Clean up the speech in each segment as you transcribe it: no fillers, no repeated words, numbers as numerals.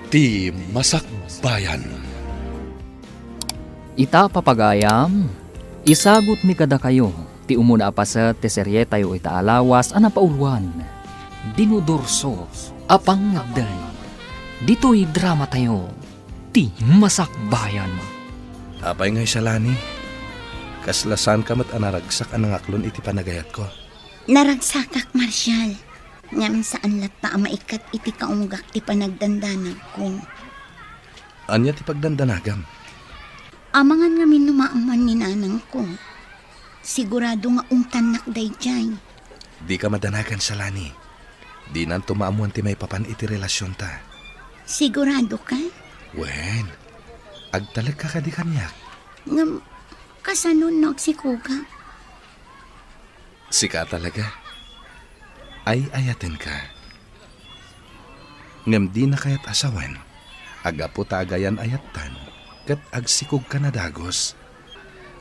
Ti Masakbayan. Ita papagayam, isagot mi kada kayo, ti umuna pa sa teserye tayo ita alawas anapauluan. Dinudurso, apang ngagday. Dito'y drama tayo, ti Masakbayan. Apay ngay salani. Kaslasan ka mat anaragsak anang aklon iti panagayat ko. Naragsakak, Marshal. Ngamin saan lata maikat iti kaunggak ti panagdandanag ko. Anya ti pagdandanagam. Amangan nga minumaaman ni nanang ko. Sigurado nga ungtanak dayjay. Di ka madanagan salani. Di nan tumaamuan ti may papan iti relasyon ta. Sigurado ka? Wen, agtalag ka di kanyak. Nga kasanon nagsikuga. Sika talaga. Ay ayatin ka. Ngam di na kayat asawan. Agapo tagayan ayatan. Kat agsikog ka na dagos.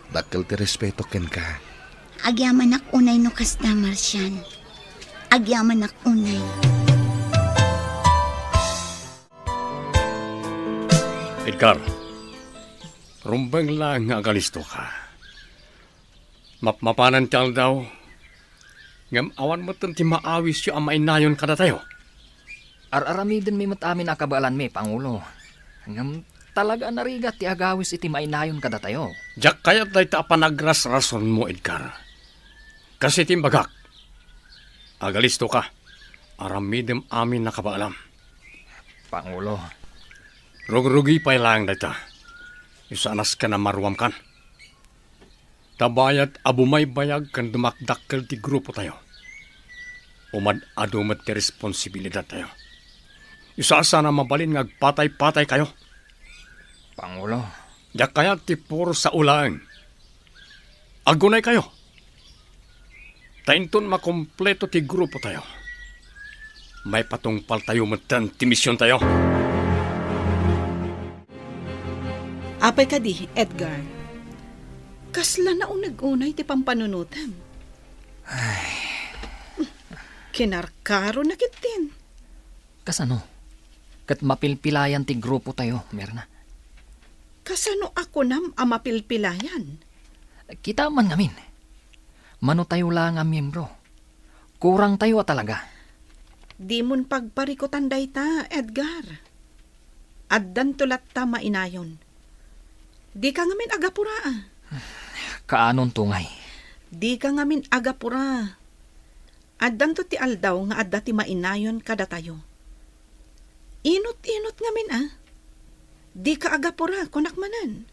Dakkel ti respeto ken ka. Agyaman ak unay no kasta, Marshal. Agyaman ak unay. Edgar, rumbang lang nga agalisto ka. Mapmapanan tiyal daw. Ngam awan mo ti maawis yung amainayon kada tayo. Ar-aramidin mi matamin akabalan mi, Pangulo. Ngam talaga narigat ti agawis iti mainayon kada tayo. Diyak kayat day ta panagras-rason mo, Edgar. Kasi timbagak, agalisto ka. Aramidem amin nakabaalam. Pangulo, Rug-rugi pa lang day ta. Isanas ka na maruam kan. Tabayat abumay bayag kan dumakdakkel ti grupo tayo. Umad-adumat ti responsibilidad tayo. Isasa na mabalin nga agpatay-patay kayo. Pangulo. Diyak kaya ti puro sa ulang. Agunay kayo. Tainton makompleto ti grupo tayo. May patungpal tayo matan ti misyon tayo. Apay ka di, Edgar. Kasla na unag-unay ti pampanunutan. Kinarkaro na kitin. Kasano? Kat mapilpilayan ti grupo tayo, Merna. Kasano ako nam amapilpilayan? Kita man ngamin. Mano tayo lang ang miyembro. Kurang tayo talaga. Di mon pagparikutan day ta, Edgar. Addan tulat ta mainayon. Di ka ngamin agapura. Kaanon tungay? Di ka ngamin agapura. Addan to ti aldaw nga adda ti mainayon kada tayo. Inot-inot ngamin Di ka agapura kunak manan.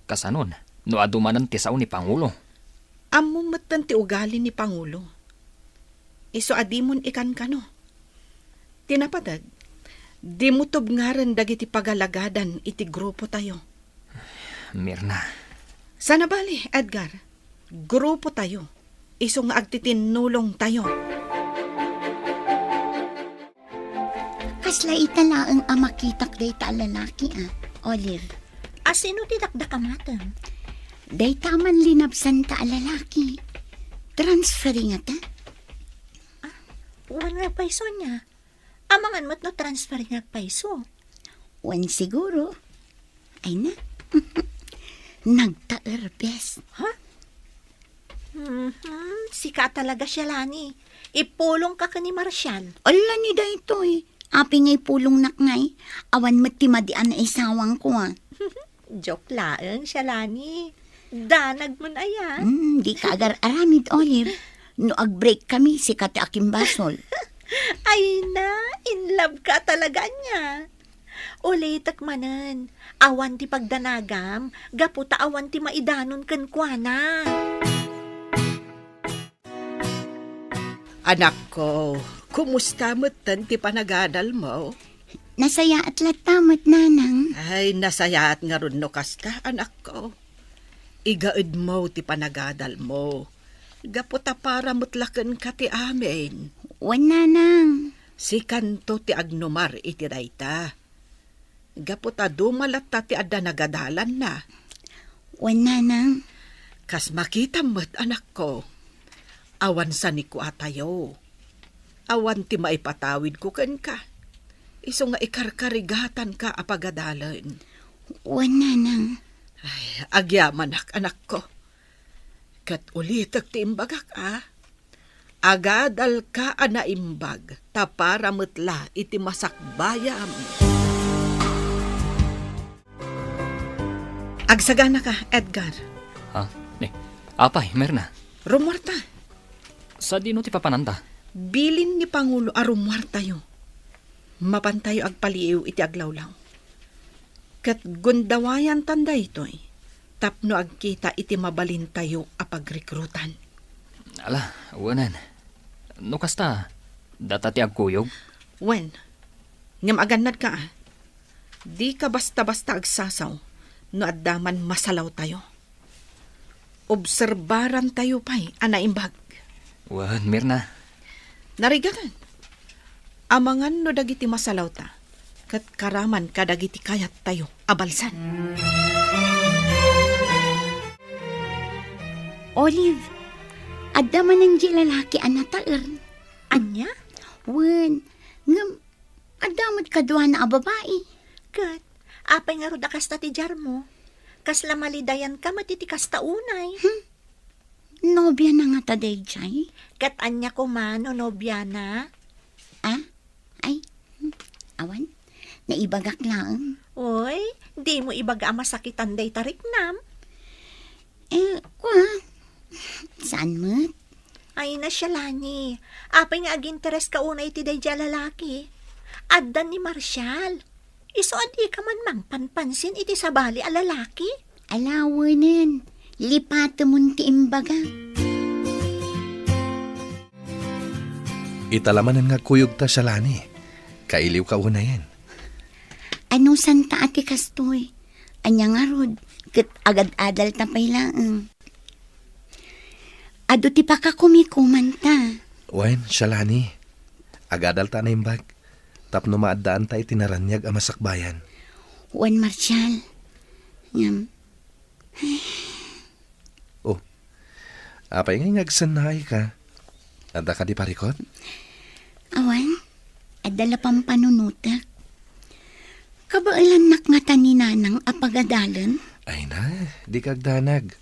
Kasanon? No adumanan ti sao ni Pangulo. Ammo matan ti ugali ni Pangulo. Iso adimon ikan kano. Tinapadag, di mo tubngaran dagiti pagalagadan iti grupo tayo. Mirna. Sana bali, Edgar. Grupo tayo. Iso nga agtitinulong tayo. Kasla italaang amakitak day ta lalaki, Olive. Asino ti dakdakamatem? Day taman linabsan ta lalaki. Transferring ata? Wan nga paiso niya. Amangan mo't no transfer nga paiso. Wan siguro. Ay na. Nagta-erbes. Sika talaga siya, Lani. Ipulong ka ni Marshal. Ala ni da ito Api ngay pulong nakngay. Awan matimadian na isawang ko Joke laeng siya, Lani. Danag mo na yan. Di ka agar-aramid, Olive. No ag-break kami, si Kati Akimbasol. Ay na, in love ka talaga niya. Ulitak manan. Awan ti pagdanagam, gaputa awan ti maidanon kan kuana. Anak ko, kumusta mo't ti panagadal mo? Nasaya at latamat, nanang. Ay, nasayaat nga ron no kasta, anak ko. Igaid mo ti panagadal mo. Gaputa para mutlaken ka ti amin. Wan, nanang. Si kanto ti agnomar iti dayta. Gaputa dumalat ta ti adda nagadalan na. Wan, nanang. Kas makita mo't anak ko. Awan sa ni ko atayo. Awan ti maipatawid ko ken ka. Iso nga ikarkarigatan ka apagadalan. Wana nang. Ay, agyaman anak ko. Kat ulitak ti imbagak Agadal ka ana imbag, tapara metla iti masakbayam. Agsagana ka, Edgar. Ha? Apay, Merna. Rumwarta. Sa dino ti papananta? Bilin ni Pangulo arumwartayo. Mapantayo agpaliiw iti aglawlaw. Kat gundawayan tanda ito'y. Tapno agkita iti mabalin tayo apagrekrutan. Ala, wanan. No kasta, data ti agkuyog? Wen, ngam aganad ka Di ka basta-basta agsasaw no addaman masalaw tayo. Obserbaran tayo pa'y anaimbag. Wan, Merna. Narigagan. Amangan no dagiti masalaw ta. Kat karaman kadagiti kayat tayo abalsan. Olive, adda man ang lalaki anataer. Anya? Wen, ngam, adamot kadwa na a babae. Kat, apay nga ruda kas ti jar mo. Kasla malidayan ka matitikas ta unay. Nobya na nga taday jay. Kat anya ko man o nobya na. Ay, awan, naibagak lang. Oy, di mo ibaga masakitan day tariknam. Saan mo? Ay na siya lani. Apay nga aginteres ka unay ti day dya lalaki. Addan ni Marshall. Iso adi ka man mang panpansin iti sabali a lalaki. Alawanan, lipato mo ti imbaga. Italamanan nga kuyog ta siya lani. Kailiw ka una yan. Ano santa ati kastoy? Anya nga rod, kat agad-adal tapay lang. Ado ti pa ka kumikumanta. Wen, siya lani. Agadal ta na imbag. Tapno maadaan ta itinaranyag ang masakbayan. Juan Marshall. Ngam, Apay nga ngagsanay ka. Anda ka di parikot? awan, adala pang panunutak. Kabailan nakngatan ni nanang apagadalan? Ay na, di kagdanag.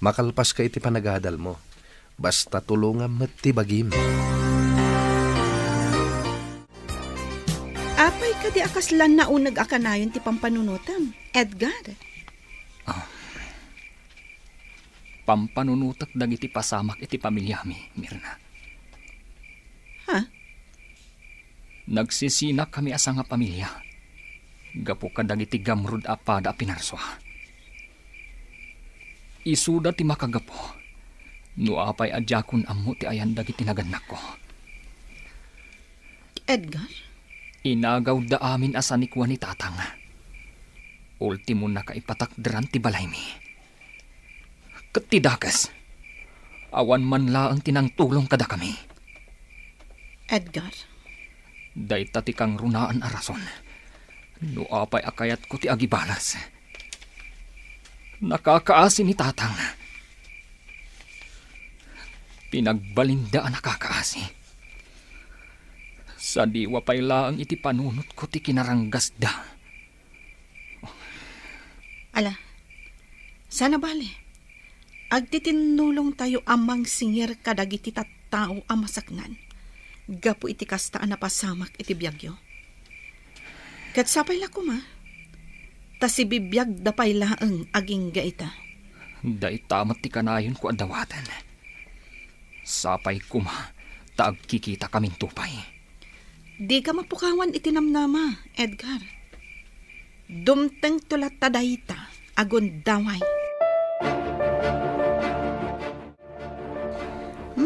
Makalpas ka iti panagadal mo. Basta tulungan mo ti bagim. Apay ka di akaslan na unag akanayon ti pampanunutam, Edgar. Pampanunutak dagiti pasamak iti pamilyami, Mirna. Ha? Nagsisinak kami asa nga pamilya. Gapo ka dagiti gamrud apada pinarswa. Isuda ti makagapo. No apay adjakon ammo ti ayan dagiti naganak ko. Edgar? Inagaw da amin asa ni kuwa ni tatang. Ultimo na kaipatakderan ti balay mi. Katidakas. Awan man laang tinangtulong kada kami. Edgar? Dayta ti kang runaan a rason. No apay akayat ko ti agibalas. Nakakaasi ni tatang. Pinagbalindaan nakakaasi. Sa diwa pay laang iti panunot ko ti kinaranggasda. Ala, sana bale. Agtitinulong tayo amang singir kadagiti tattao amasaknan. Gapo iti kastaan na pasamak iti biyagyo. Kat sapay la kuma. Ta si bibiyag da pay laang aging gaita. Day tamat ti kanayon ko adawatan. Sapay kuma, taag kikita kaming tupay. Di ka mapukawan itinamnama, Edgar. Dumteng tulat tadayta, agon daway.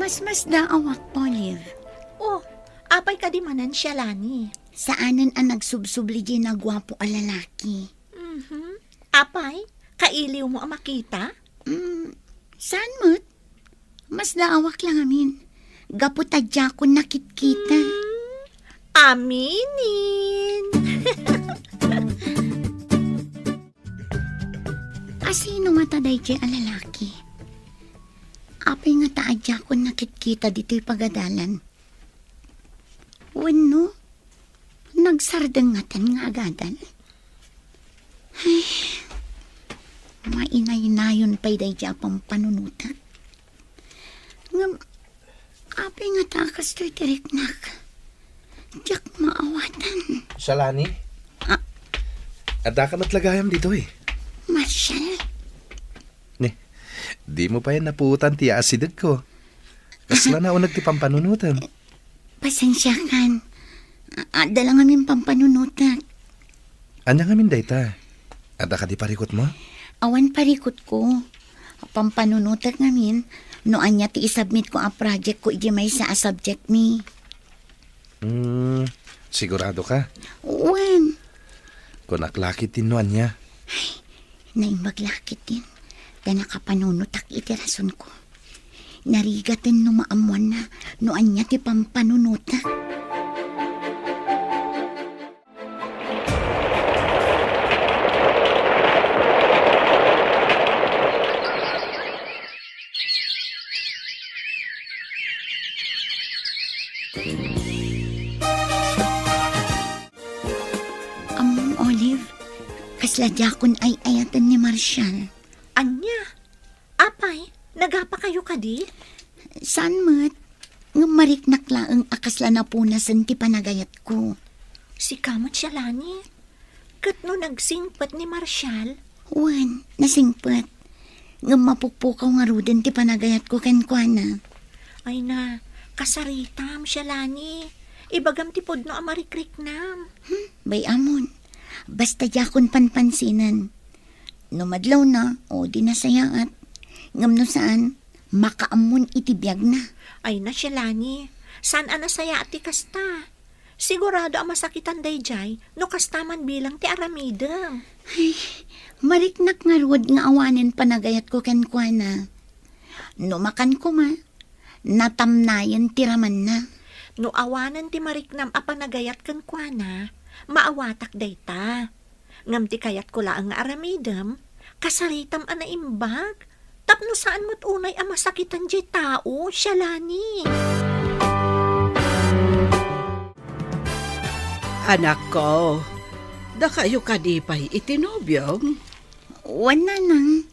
Mas daawak, Olive. Oh, apay ka di manan siya lani. Saanan ang nagsubsubli di na gwapo a lalaki? Apay, kailiw mo ang makita? Saan mo't? Mas daawak lang amin. Gapo tadya ko nakit-kita. Aminin! Asino nga taday di a lalaki? Apay nga taadya ko nakit-kita dito'y pagadalan. Wano? sardengatan nga agadan. Ay, mainay-nayon pa'y day pang panunutan. Ngam, apay nga takas to'y tiriknak. Diyak maawatan. Salani? Ada ka matlagayam dito eh. Marshal, Di mo pa yan napuutan ti asidag ko. Kasla na unag ti pampanunutan. pasensya kan. Dala nga min pampanunutan. Anya nga min dayta? Ada ka di parikot mo? Awan parikot ko. Pampanunutan nga min. No anya ti isubmit ko a project ko iji may sa a subject mi. Sigurado ka? Uwan. Kung naklakit din no anya. Naing maglakit din. Da nakapanunutak iti rason ko. Narigatin no maamuan na no anya ti pampanunutak. Olive, kasladyakon ay ayatan ni Marshall. Anya? Apay, nagapa kayo kadi? Saan mat? Nga mariknak laang akasla na punasan ti panagayat ko. Si kamot siya lani. Kat no nagsingpat ni Marshall, Wan, nasingpat. Nga mapukpukaw nga ruden ti panagayat ko kenkwana. ay na, kasaritam siya lani. Ibagam ti podno amarikrik nam. Bay amon, basta yakon panpansinan. Numadlaw na, o di nasayaat. Ngam no saan, makaamon itibiyag na. Ay na siya lani. Saan anasaya at ti kasta? Sigurado ang masakitan dayjay no kastaman bilang ti aramidem. Mariknak nga ruod nga awanin panagayat ko kenkwana. Numakan ko ma, natamnayan tiraman na. No awanan ti mariknam a panagayat kan kuana, maawatak dayta. Ngam ti kayat ko laang nga aramidem, kasaritam ana imbag. Tapno saan mo't unay ang masakitan di tao, siya lani. Anak ko, da kayo kadipay itinobyong. Wana nang,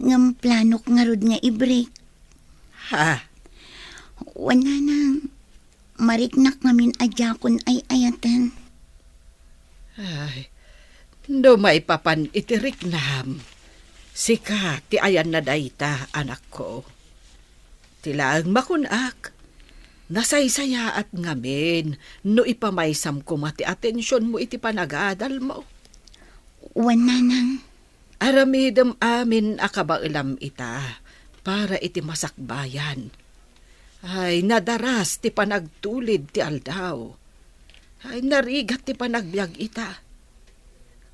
ngam planok nga rod nga i-break. Ha? Wana nang, mariknak ngamin adyakon ay ayatan. Ay, do may papan itirik nam. Sika, ti ayan na dayta, anak ko. Tilaang makunak. Nasaysaya at ngamin, no ipamaysam ko mati atensyon mo iti panagadal mo. Wana nang, Aramidem amin akabailam ita, para iti masakbayan. Ay, nadaras ti panagtulid ti aldaw. Ay, narigat ti panagbiag ita.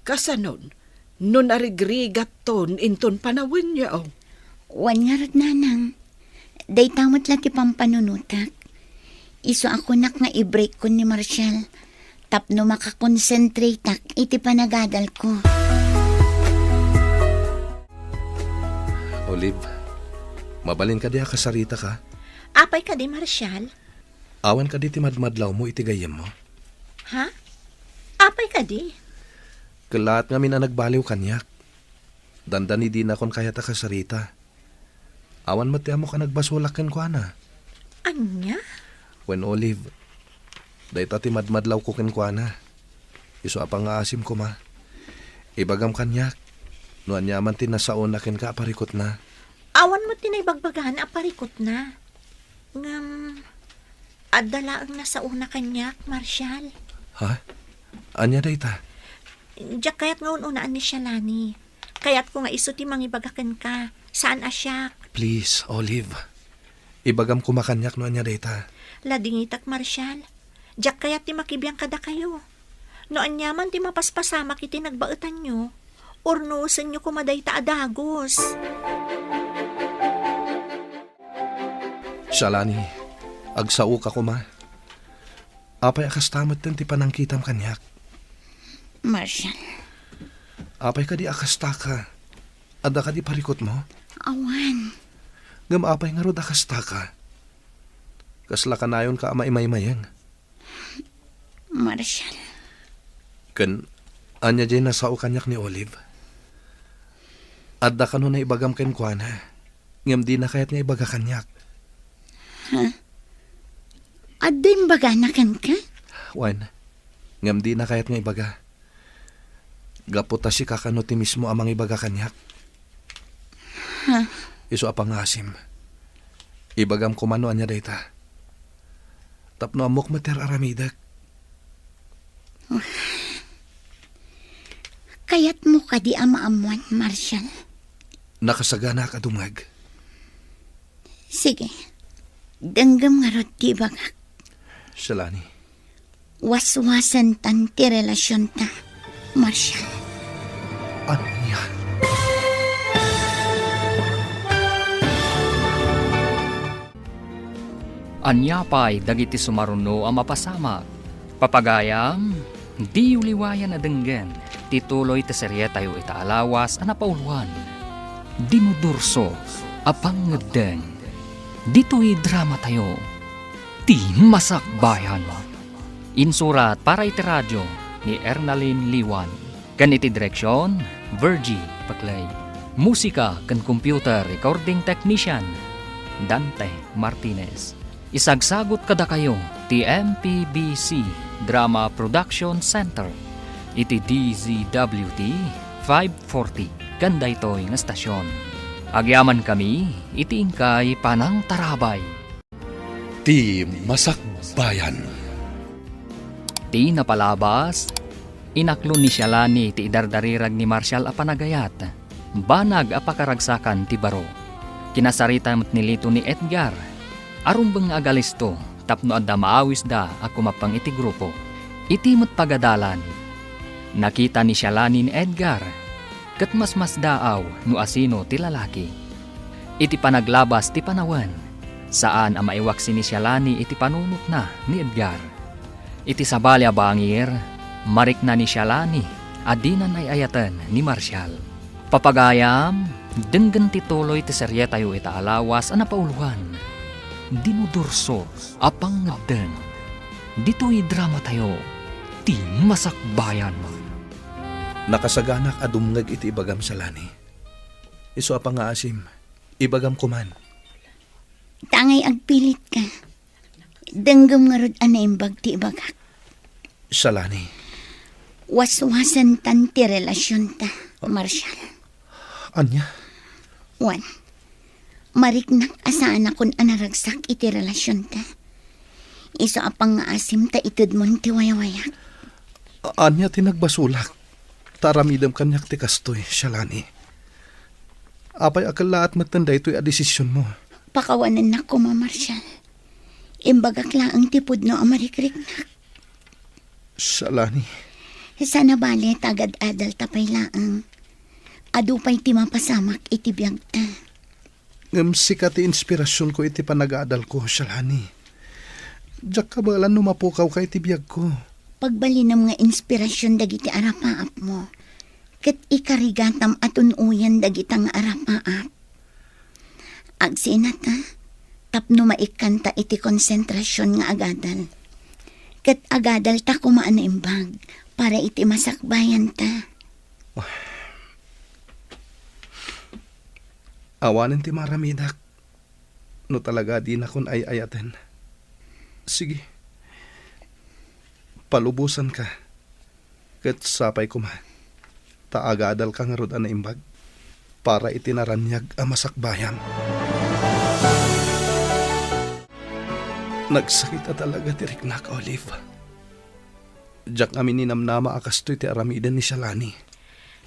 Kasanon, no narigrigat ton inton panawin niya. wan nga rod nanang. Day tamot lang ti pampanunutak. Iso ako nak nga i-break ko ni Marshall. Tapno makakonsentrate tak iti panagadal ko. Olive, mabalin ka di kasarita ka. Apay ka di, Marshall? Awan ka di ti madmadlaw mo iti gayem mo. Ha? Apay ka di? Kalaat nga mina nagbaliw kanyak. Dandani di na kon kaya ta kasarita. Awan matiamo ka nagbasulakan ko ana. Anya? When Olive, dayta ti madmadlaw ko kenkwana. Iso apang aasim ko ma. Ibagam kanyak. No anyaman ti nasaon na ken ka parikot na. Awan mo tinaybagbagan a parikot na. Ngam, adala ang nasa una kanyak, Marshall. Ha? Anya dayta? Diyak kayat nga unaan ni siya lani. Kayat ko nga iso ti mangibagakan ka. Saan asyak? Please, Olive. Ibagam kumakanyak no anya dayta. Ladingitak, Marshall. Diyak kayat ti makibiyang kada kayo. No anyaman ti mapaspasama kiti nagbaetan nyo. Ornusan nyo kumaday ta adagos. Shalani, agsao ka ko ma. Apay akas tamat din ti panangkitam kanyak. Marshall, Apay ka di akas taka. Ada ka di parikot mo. awan. Ngam apay nga rod akas taka. Kasla ka nayon ka ama imay-mayang. Marshall, Kan, anya dyan nasao kanyak ni Olive. Adda ka no na ibagam ken kuana. Ngam di na kayat nga ibaga kanyak. Aday mbaganakan ka? Wan, ngam di na kayat nga ibaga. Gaputa si kakano ti mismo amang ibaga kanyak. Iso apang asim. Ibagam kumano anya dayta. Tapno amok mater aramidak. Kayat mo ka di ama-amuan, Marshall. Nakasagana ka dumag. Sige. Danggam nga rod di bagak. Salani. Waswasan tan ti relasyon ta, Marshall. Ano niya? Anyapay dagiti sumaruno ang mapasamak. Papagayam, di uliwayan na denggen. Tituloy ti serye tayo itaalawas ang napauluan. Dinudurso, apang ngedeng. Dito'y drama tayo. Ti Masakbayan. Insurat para iti radyo ni Ernalyn Liwan. Kan iti direksyon, Virgie Paclay. Musika kan computer recording technician, Dante Martinez. Isagsagot kada kayo ti MPBC Drama Production Center. Iti DZWT 540 kanda ito'y nga stasyon. Agyaman kami, iti ingkay panang tarabay. Ti Masakbayan. Ti napalabas, inaklo ni Shalani ti idardarirag ni Marshall a panagayat. Banag a pakaragsakan ti baro. Kinasarita mo't nilito ni Edgar. Arumbang agalisto, tapno adda maawis da a kumapang iti grupo. Iti mo't pagadalan. Nakita ni Shalani ni Edgar, kat mas daaw no asino ti lalaki. Iti panaglabas ti panawan, saan ang maiwaksi ni Shalani iti panunot na ni Edgar. Iti sabalya bangir, marik na ni Shalani, adinan ay ayatan ni Marshall. Papagayam, denggan tituloy ti serye tayo itaalawas ang napauluhan. Dinudurso, apang ngedeng. Dito'y drama tayo, ti Masakbayan. Nakasaganak adumngag iti ibagam salani. Iso apang asim. Ibagam kuman. Tangay agpilit ka. Danggam nga rod anaimbag ti ibagak. Salani. Waswasan tan ti relasyon ta, Marshall. Anya? Wan, mariknak asaan akon anaragsak iti relasyon ta. Iso apang nga asim ta itid mon ti wayawayak. Anya tinagbasulak. Taramidam kanyak ti kastoy, Shalani. Apay akalaat matanda ito'y adesisyon mo. Pakawanan na ko, Ma Marshall. Imbagak laang tipod no amarikrik na. Shalani. Sana bali tagad adal tapay laang. Adupay ti mapasamak iti biyag ta. Ngam sikat ti inspirasyon ko iti panag-aadal ko, Shalani. Diyak kabalan numapukaw ka iti biyag ko. Pagbalinam nga inspirasyon dagiti arapaap mo. Ket ikarigatam at unuyan dagitang arapaap. Agsinat ta, tapno maikanta iti konsentrasyon nga agadal. Ket agadal ta kumaan na imbag para iti masakbayan ta. Awanin ti maramidak. No talaga di na kun ay ayaten. Sige. Palubusan ka. Ket sapay kuma. Taagadal ka nga rod na imbag. Para itinaranyag ang masakbayan. Nagsakit talaga ti Riknak, Olive. Diyak amin ninamnama akastoy ti aramidan ni Shalani.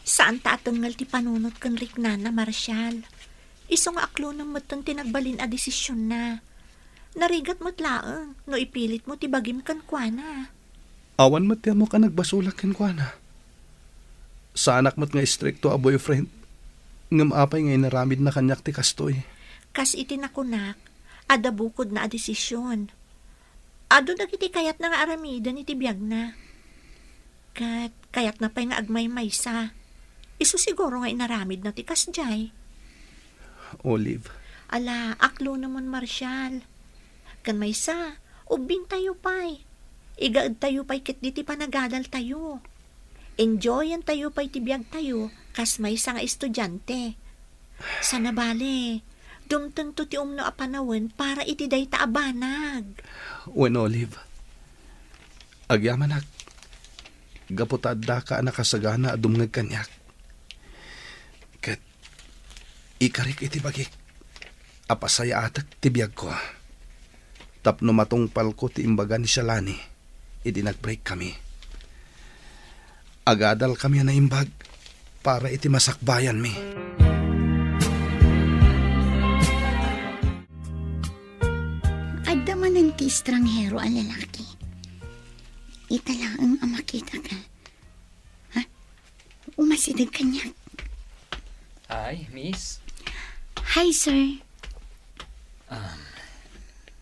Saan ta atengal ti panunot kan Riknana, Marshall? Iso nga aklo ng matan tinagbalin a desisyon na. Narigat mo't laang, no ipilit mo ti bagim kan kuana. Awan matya mo ka nagbasulak ken kuana. Sa anak mo't nga istrikto a boyfriend. Ngam apay ngay naramid na kanyak ti kastoy. Kas iti nakunak, ada bukod na a desisyon. Ado dagiti kayat na nga aramidan iti biyag na. Kayat na pa'y nga agmay maysa. Isu siguro nga inaramid na ti kasjay. Olive. Ala, aklo naman, Marshall. Kan maysa, ubing tayo pa'y. Igaad tayo pa'y ket diti panagadal tayo. Enjoyan tayo pa'y tibiyag tayo, kas may nga estudyante. Sana bale, dumteng to ti umno a panawin para iti day taabanag. Wen Olive, agyaman ak. Gaputadda ka nakasagana a dumngeg kanyak. Ket ikarik iti bagik. Apasaya atak tibiyag ko. Tapno matungpal ko ti imbaga ni Shalani. Idi nag-break kami. Agadal kami na imbag para iti masakbayan mi. Adda manan ti estranghero a lalaki. Italaang makita ka. Ha? Umasidag kanya. Ay, miss. Hi, sir.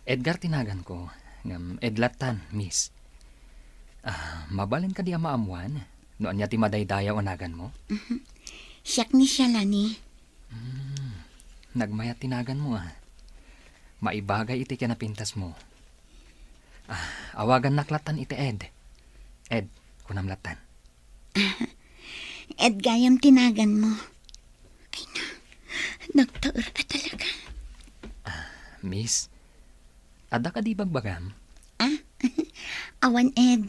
Edgar tinagan ko. Ngam Edlatan, miss. Mabalin ka di maamuan. Noon niya ti madaydaya onagan mo. Siyak ni Shalani. Nagmayat tinagan mo Maibagay iti kinapintas mo. Awagan naklatan iti Ed. Ed, kunamlatan. Ed gayam tinagan mo. Ay na, nagtaur ka talaga. Miss, ada ka di bagbagam? Awan, Ed.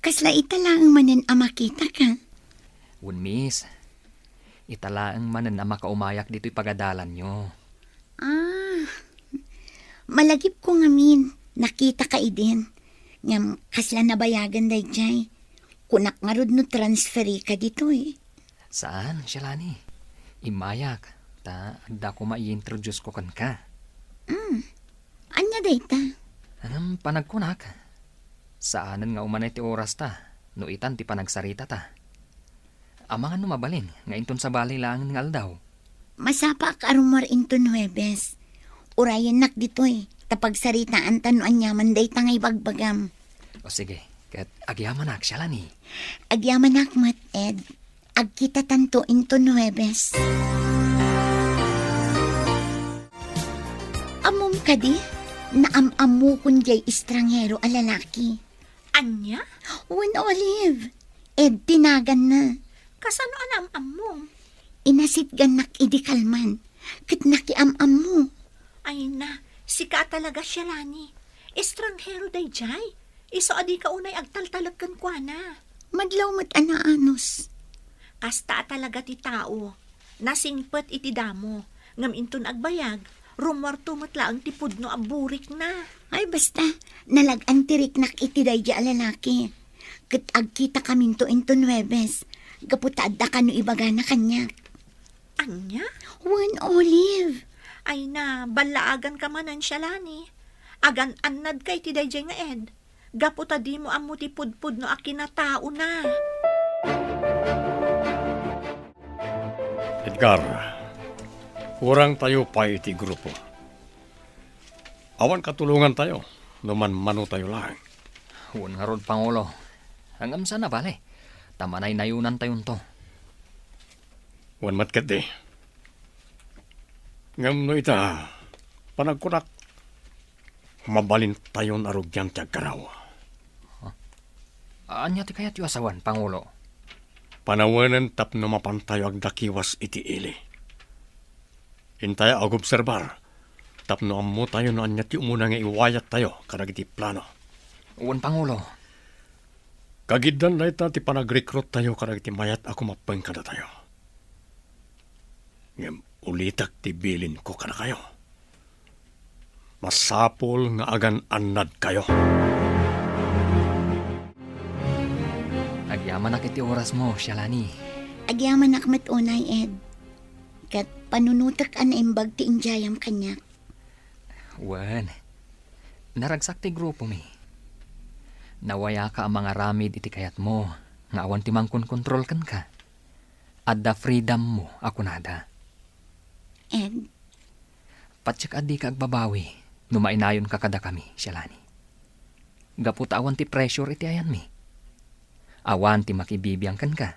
Kasla italaang manan makita ka. Un miss, italaang manan na makaumayak dito'y pagadalan nyo. Malagip ko ngamin. Nakita ka idin. Ngam kasla nabayagan day jay. Kunak nga rod no transferi ka dito Saan, Shalani? Imayak. Da ko mai-introduce ko kan ka. Anya day ta? Anong panagkunak? Saanan nga umanay ti oras ta, no itan ti panagsarita ta. Amangan no mabalin, nga inton sa balay lang ng aldaw. Masapa ka arumar into Nuebes. Urayan nak dito Tapag saritaan tanuan yaman day tangay bagbagam. O sige, kat agyaman ak, Shalani. Agyaman akmat, Ed. Agkita tanto into Nuebes. Amom ka di? Naam-amu kunjay estranghero a lalaki. Anya? Wen Olive. Ed, tinagan na. Kasano anam-am mo? Inasit ganak idikalman. Kat nakiam-am mo. Ay na, sika talaga siya, Lani. Estranghero day jay. Iso adi ka unay agtaltalagkan kwa na. Madlaw mat anaanos. Kasta talaga ti tao. Nasingpet iti damo. Ngam inton agbayag. Rumorto matlaang tipod no aburik na. Ay basta, nalag-antirik nak itiday di alalaki. Kat agkita kaminto into Nuebes. Gaputadda ka no ibaga na kanya. Anya? Wen Olive. Ay na, balaagan ka manan siya, Lani. Agan annad kay ti dayjay nga Ed. Gaputa di mo amu ti pudpud no akinatao na. Edgar, kurang tayo pa iti grupo. Awan katulungan tayo, numan mano tayo lang. Un nga rod, Pangulo. Hanggang sana bale. Tamanay nayunan tayon to. Wan matkat di. Ngam no ita, panagkunak, mabalin tayon arugyan ti agkaraw. Anya ti kayat yu asawan, Pangulo? Panawanan tapno mapantayo agdakiwas iti ili. Intaya agobserbar, tapno ammo tayo no anya ti umuna nga iwayat tayo karag iti plano. Un, Pangulo. Kagiddan na ita ti panag-recruit tayo karag iti mayat ako mapeng kada tayo. Ngam ulitak ti bilin ko kada kayo. Masapol nga agan annad kayo. Agyaman na kiti oras mo, Shalani. Agyaman akmat unay, Ed. Kat panunutak an imbag ti injayam kanya. Wan. Naragsak ti grupo mi. Nawaya ka ang mga ramid iti kayat mo. Nga awan ti mangkon kontrol kan ka. Adda freedom mo, ako nada. Ed, Patsik adi ka agbabawi. Numainayon ka kada kami, Shalani. Gaput awan ti pressure iti ayan mi. Awan ti makibibiyang kan ka.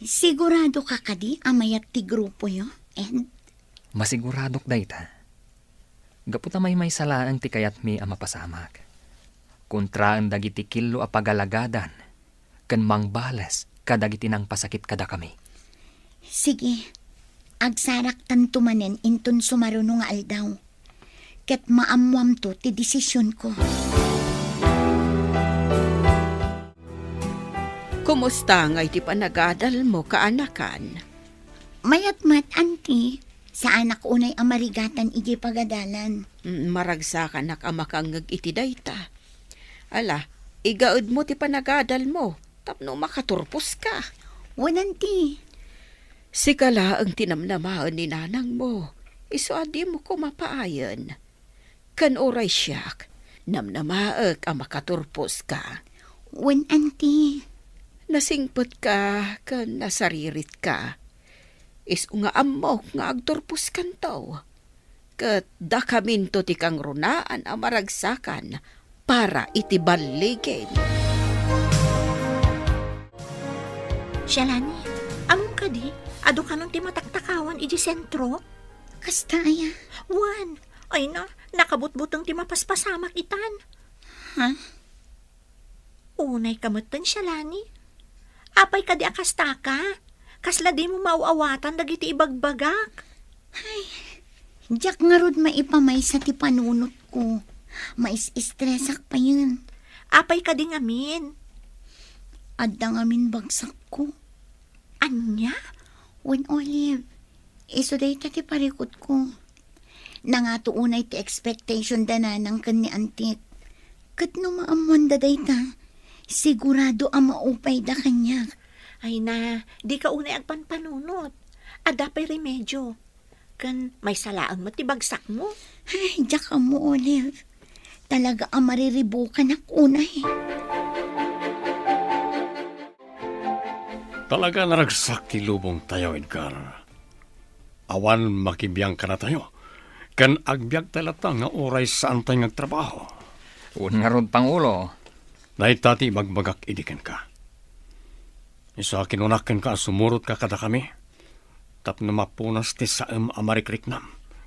sigurado ka kadi amayat ti grupo yo, Ed? Masiguradok dayta. Gaput may salaan ti kayat mi ang mapasamak. Kontra ang dagiti kilo a pagalagadan. ken mangbalas kadagiti nang pasakit kada kami. Sige, agsarak tanto manen inton sumaruno nga aldaw. Ket maamwam to ti desisyon ko. Kumusta nga iti panagadal mo, kaanakan? Mayat-mat, auntie, sa anak unay amarigatan iji pagadalan. Maragsakan nak amakangag iti dayta. Ala, igaud mo ti panagadal mo, tapno makaturpos ka. Wananti, Sikala ang tinamnamaan ni nanang mo, iso adi mo ko mapaayan. Kan oray siyak, namnamaak ang makaturpos ka. wan auntie. Nasingpot ka, kan nasaririt ka. Iso nga amok nga agturpos kantaw. Kat dakaminto ti kang runaan ang maragsakan para itibaligin. Shalani, among ka di, ado ka nung timataktakawan iji sentro? Kasta aya. Wan, ay na, nakabutbutong timapaspasamak itan. Ha? Unay kamutan, Shalani. Apay ka di akasta ka. Kasla di mo mauawatan dagiti ibagbagak. Diyak nga rod maipamay sa ti panunot ko. Mais-istresak pa yun. Apay ka di ngamin. Adda ngamin bagsak ko. Anya? Wan Olive, iso day ti parikot ko. Nangatuunay ti expectation dananang kan ni Antit. Kat no maamuan da day ta, sigurado ang maupay da kanya. Ay na, di ka unay agpanpanunot. Adapay remedyo. Kan may salaang matibagsak mo. Ay, diyak ka mo, Olive. Talaga ang mariribukan ako unay. Talaga naragsak ti lubong tayo, Edgar. Awan makibiyang ka na tayo. Kan agbyag talata nga oray saan tayo ngagtrabaho. Un nga rod, Pangulo. Naitati magbagak idikan ka. Isa kinunakan ka, sumurot ka kada kami. Tapno mapunas ti saem amarikrik-nam.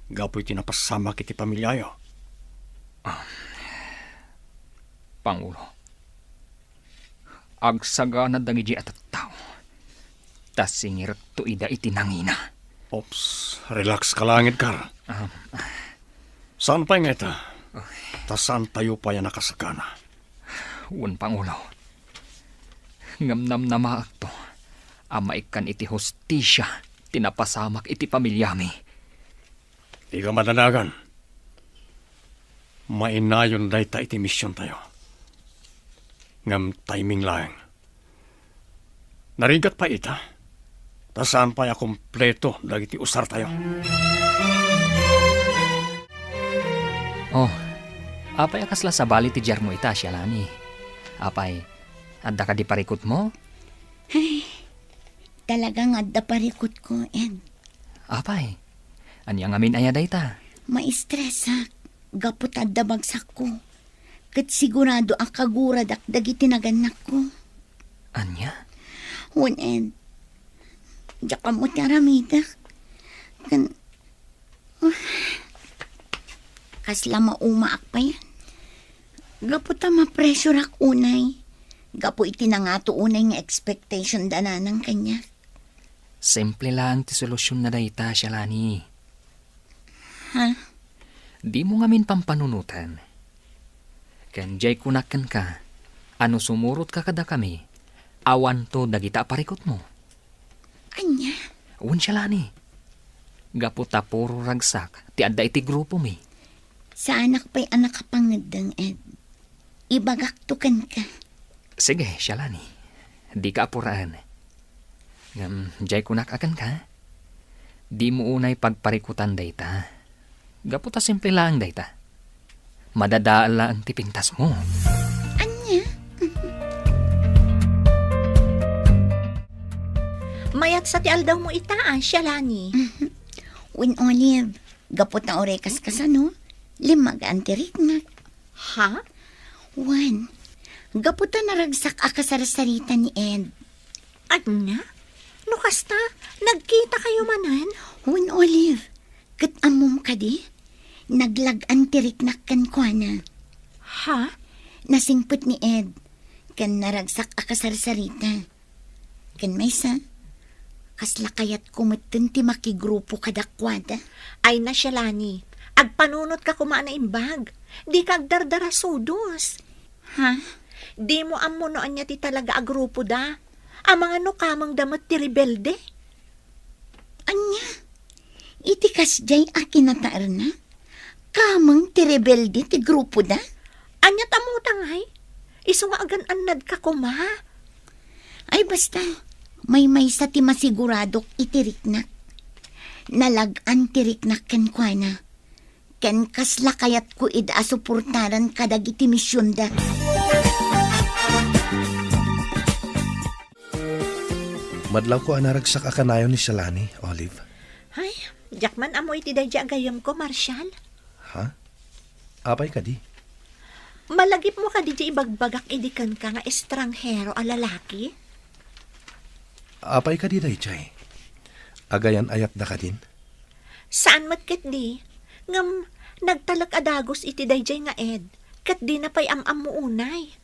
Gapoy tinapasama kiti pamilyayo. Pangulo. Agsaga na dangiji at tao. Tas singir to ida itinangina. Ops, relax ka lang, Edgar. Saan pa nga ita? Tasan tayo pa yan nakasagana? Un Pangulo. Ngamnam na maak to. Amaikan iti hostisya. Tinapasamak iti pamilyami. Di ka madanagan. Mainayon day ta iti misyon tayo. Ngam timing lang. Narigat pa ita. Tasaan pa ya kompleto dagiti usar tayo. Oh, apay akasla sa bali ti Jarmo ita, Shalani. Apay, adda ka di parikot mo? Talagang adda parikot ko, Ed. Apay, anyang amin ayada ita. Maistresak. Gapot adda bagsak ko. Kat sigurado ang kaguradak dagiti naganak ko. Anya? Wan, Ed. Diyak ka mo tiaramidak. Kan... Kasla maumaak pa yan. Gapo ta ma-pressure ak unay. Gapo iti na nga to unay nga expectation dana ng kanya. Simple lang ti solusyon na dayta, Shalani. Ha? Di mo ngamin pampanunutan. Kanjay kunakan ka, ano sumurot ka kada kami, awan to dagita parikot mo. Anya? Un Shalani. Gapo ta puro ragsak, ti adda iti grupo mi. Sa anak pa'y anak kapangadang, Ed. Ibagaktukan ka. Sige, Shalani. Di ka apuraan. Jay kunak akan ka. Di mo unay pagparikutan dayta. Gapo ta simple lang dayta. Madadaan lang ti pintas mo. Anya? Mayat sa ti aldaw mo itaan, Shalani. Win Olive, gapot na orekas ka sa no? Limag antirik na. Ha? Wan, gapot na naragsak akasarasarita ni Ed. Anya? No kasta, nagkita kayo manan? Win Olive, kat amom ka di? Naglag antirik na kan kwa na. Ha? Nasingput ni Ed. Kan naragsak akasarsarita. Kan maysa, kasla kayat kumeten ti makigrupo kadakwada. Ay na siya, Lani. Agpanunot ka kumaan na imbag. Di ka agdardara sudos. Ha? Di mo amunoan niya ti talaga agrupo da. Ang mga nukamang damat ti rebelde. Anya? Iti kasjay akin na taar na? Kamang ti rebelde ti grupo da? Anya tamutang ay. Iso nga agan anad ka kuma. Ay basta, may sa ti masiguradok itiriknak. Nalagan tiriknak ken kuana. Ken kasla kayat ko ida suportaran kadag iti misyon da. Madlaw ko anaragsak akanayon ni Shalani, Olive. Ay, jakman amoy ti dayja agayam ko, Marshal. Ha? Apay ka di? Malagip mo ka di ibagbagak idikan ka nga estranghero a lalaki? Apay ka di, Dayjay. Agayan ayat da ka din? Saan mat ket di? Ngam, nagtalak adagos iti dayjay nga ed. Ket di na pay am mo unay.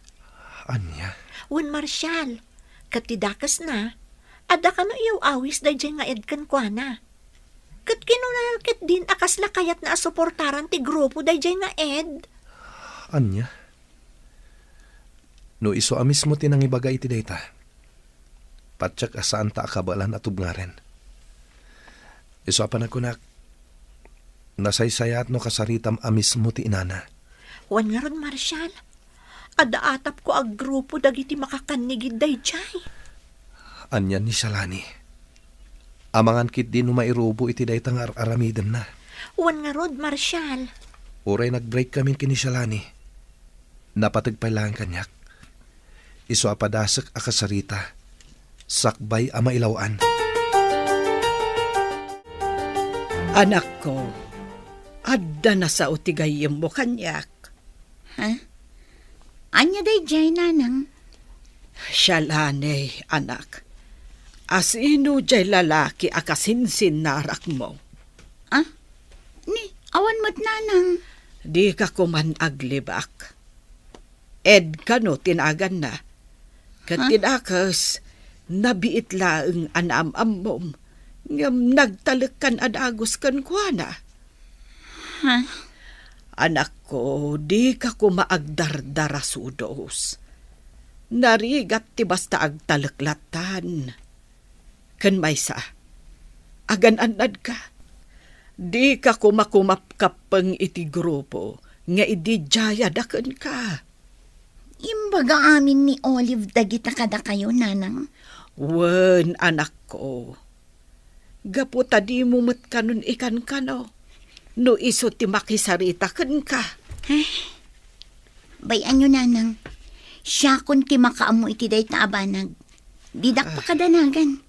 Anya? Wen Marshal, ket ti dakas na, ada ka no iyaw awis dayjay nga ed kan kuana. Ket kinunal ket din akas lakayat na asuportaran ti grupo dayjay nga ed. Anya? No iso amis mo tinang ibaga iti dayta. Patsak asaan ta akabalan at ubngaren. Iso apan ako nak, nasaysayat no kasaritam amis mo ti inana. Wan nga ron, Marshal. Ada atap ko ag grupo dagiti makakanigid dayjay. Anya ni Shalani. Amangan kit di no mairubo iti daytang aramiden na. Wan nga rod, Marshal. Uray nag-break kami kini Shalani. Napatagpay lang kanyak. Iso apadasak akasarita. Sakbay ama ilawan. Anak ko, adda na sa utigayim mo kanyak. Ha? Anya day jay nanang? Shalane, anak. Asino jay lalaki akasinsin narak mo. Ah? Ni, awan mo't nanang. Di ka kuman aglibak. Ed ka no tinagan na. Katinakas, nabiit laeng anam-amom. Ngam nagtalakan adagos kan kuana. Ha? Anak ko, di ka kumaagdardara sudos. Narigat ti basta agtalaklatan. Kan maysa, agan-anad ka. Di ka kumakumapkapang iti grupo, nga idijaya daken ka. Imbaga amin ni Olive dagita kada kayo, nanang. Wen, anak ko. Gaputa di mo matkanon ikan ka no. No iso ti makisarita ken ka. Bayan nyo, nanang. Siya kun ti makaamu iti day taabanag. Didak pa kadanagan.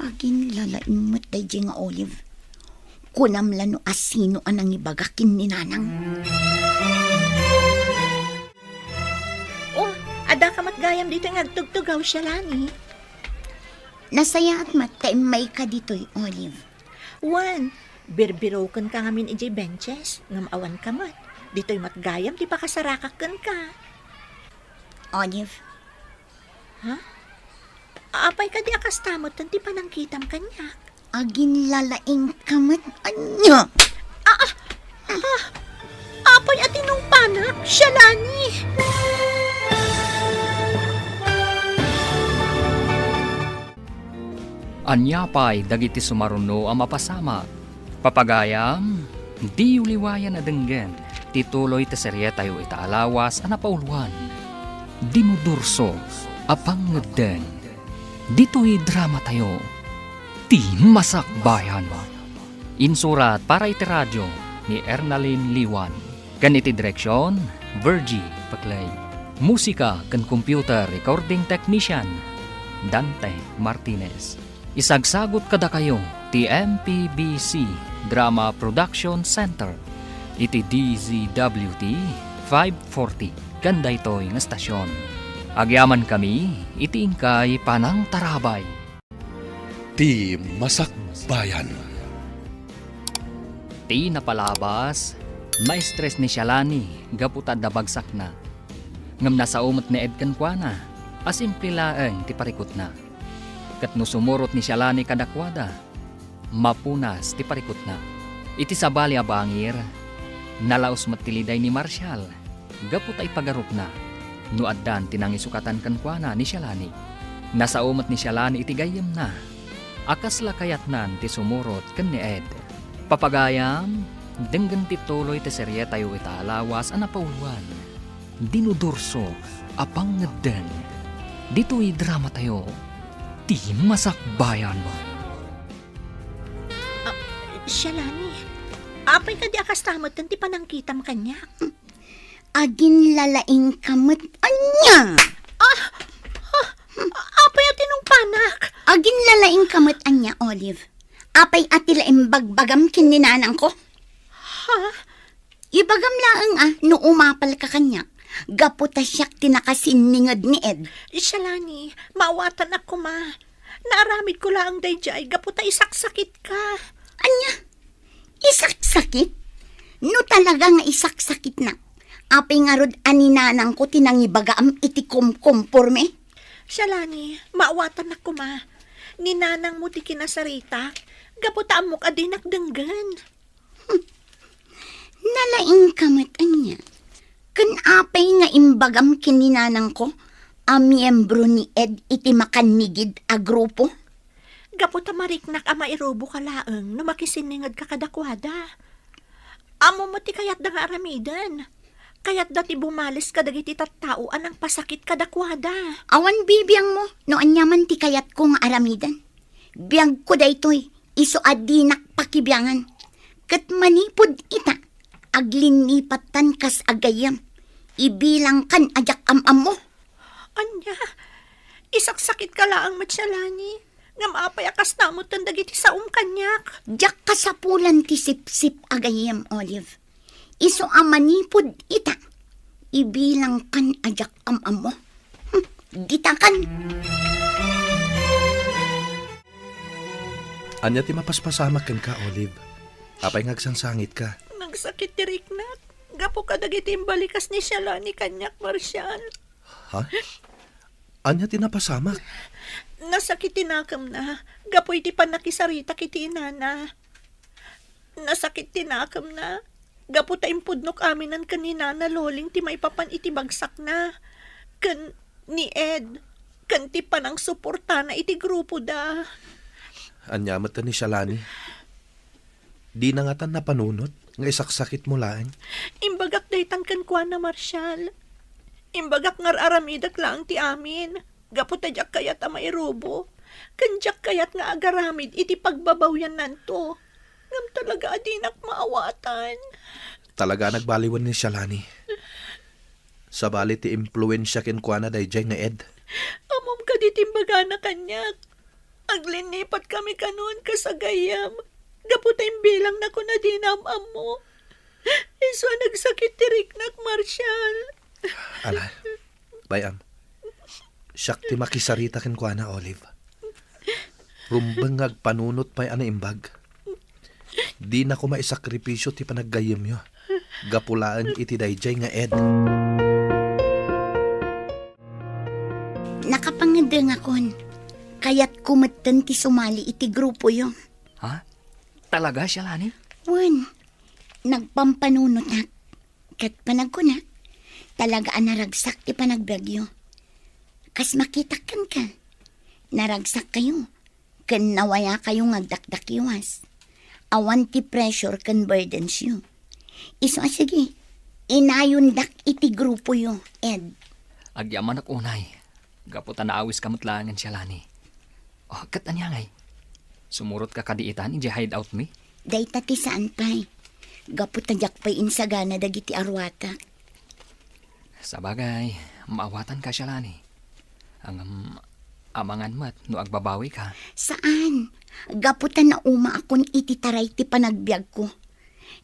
Agin lalain mo't day nga Olive. Kunamla no asino anang ibagakin ni nanang. Oh, ada ka matgayam dito nga agtugtugaw siya, Lani. Nasaya at matay may ka dito'y Olive. Wan, birbirokan ka ngamin ijay benches, ngam awan ka mat. Dito'y matgayam, di pa kasarakakan ka. Olive, Apay ka di akastamot, tanti pa nang kitam kanyak. agin lalaing kamat anya. Apay atinong panak, siya, Lani. Anyapay dagiti sumaruno ang mapasama. Papagayam, di uliwayan na denggen. Tituloy ta serye tayo itaalawas ang napauluan. Dinudurso, apang ngedeng. Dito'y drama tayo. Ti Masakbayan. Insurat para iti radyo ni Ernalyn Liwan. Ganiti direksyon, Virgie Paclay. Musika kan computer recording technician, Dante Martinez. Isagsagot kada kayo ti MPBC Drama Production Center iti DZWT 540 kanda ito'y nga stasyon. Agyaman kami iti ingkay Panang Tarabay. Ti Masakbayan. Ti napalabas, maestres ni Shalani gaputad na bagsak na. Ngam nasa umot ni Ed kan kuana, asimple laeng ti parikot na. Kat no sumurot ni Shalani kadakwada, mapunas ti parikot na. Iti sabali a bangir, nalaos matiliday ni Marshall, gapot ay pagarup na. No addan tinangisukatan kan kuana ni Shalani. Nasa umot ni Shalani iti gayem na. Akas lakayat nan ti sumurot kan ni Ed. Papagayam, denggan ti tuloy ti serye tayo italawas a napauluan. Dinudurso, apang ngeden. Dito'y drama tayo. Di masakbayan mo. Shalani, apay ka di akastamot ti panangkitam kanya. Agin lalaing kamot anya. Apay at inong panak. Agin lalaing kamot anya, Olive. Apay atila imbagbagam kininanang ko. Ha? Ibagam laang no umapal ka kanya. Gaputa siyak tinakasiningad ni Ed. Shalani, maawatan ako ma. Naaramid ko lang dayjay, gaputa isaksakit ka. Anya? Isaksakit? No talaga nga isaksakit na. Apay nga rod aninanang ko tinangibagaam iti kumporme. Shalani, maawatan ako ma. Ninanang mo ti kinasarita, gaputa amok adinak denggan. Nalaing kamot anya. Kan apay nga imbagam kininanang ko, a miyembro ni Ed iti makanigid a grupo. Gaputa mariknak a mairobo ka laeng no makisiningad ka kadakwada. Amo mo ti kayat da nga aramidan. Kayat dati bumalis ka dagiti tattauan ang pasakit kadakwada. Awan bibiyang mo, no anyaman ti kayat ko nga aramidan. Biyag ko daytoy, iso adinak pakibiyangan. Kat manipod ita, aglinipatan kas agayam. Ibilang kan ajak amam mo. Anya, isaksakit ka laang matsyalani. Ngam apay akas namot ang dagiti saum kanyak. Jak kasapulan ti sip-sip agayam, Olive. Iso amanipod ita. Ibilang kan ajak amam mo. Gitakan. Anya ti mapaspasamak ken ka, Olive. Apay ngagsangsangit ka. Nagsakit ti Riknat. Gapo ka dagiti imbalikas ni Shalani kanyak, Marshall. Ha? Anya ti napasamak? Nasakit tinakam na. Gapo iti panakisarita kiti inana. Nasakit tinakam na. Gapo ta impudnok aminan kanina na loling ti maipapan iti bagsak na. Kan ni Ed. Kan ti panang suporta na iti grupo da. Anya mata ni Shalani. Di na nga tan napanunot, nga isaksakit mo laeng. Imbagak daytan kan kuan na Marshall. Imbagak ngar aramidak lang ti amin. Gapo ta jak kayat a mairobo. Kanjak kayat nga agaramid iti pagbabawyan nanto. Ngam talaga adinak maawatan. Talaga nagbaliwan ni Shalani. Sa bali ti impluensya ken kuana dayjay nga Ed. Amom ka ditimbaga na kanyak. Aglinipat kami kanon kasagayam. Gaputay bilang na ko na dinamam mo. Iso nagsakit ti Riknak, Marshall. Ala, bayam. Siyak ti makisarita ken kuana, Olive. Rumbeng agpanunot pa'y ana imbag. Di na ko maisakripisyo ti panaggayem yo. Gapulaan iti dayjay nga Ed. Nakapangadeng akon. Kaya't kumatan ti sumali iti grupo yo. Ha? Talaga, Shalani? Wan, nagpampanunot na. Kat panagkunak, talaga naragsak ti panagbagyo. Kas makitakan ka. Naragsak kayo. Kan nawaya kayo ngagdakdakiwas. Awan ti pressure kan burdens yo. Iso sige, inayundak iti grupo yo, Ed. Agyaman ak unay. Gaputan na awis kamot langan, Shalani. Oh, kat anyangay. Sumurot ka kadiitan, iji hideout mi? Day tati saan pa'y. Gaputadyak pa'y insagana dagiti arwata. Sabagay, maawatan ka, Shalani. Ang amangan mat, no agbabawi ka. Saan? Gaputan na uma akon iti taray ti panagbiag ko.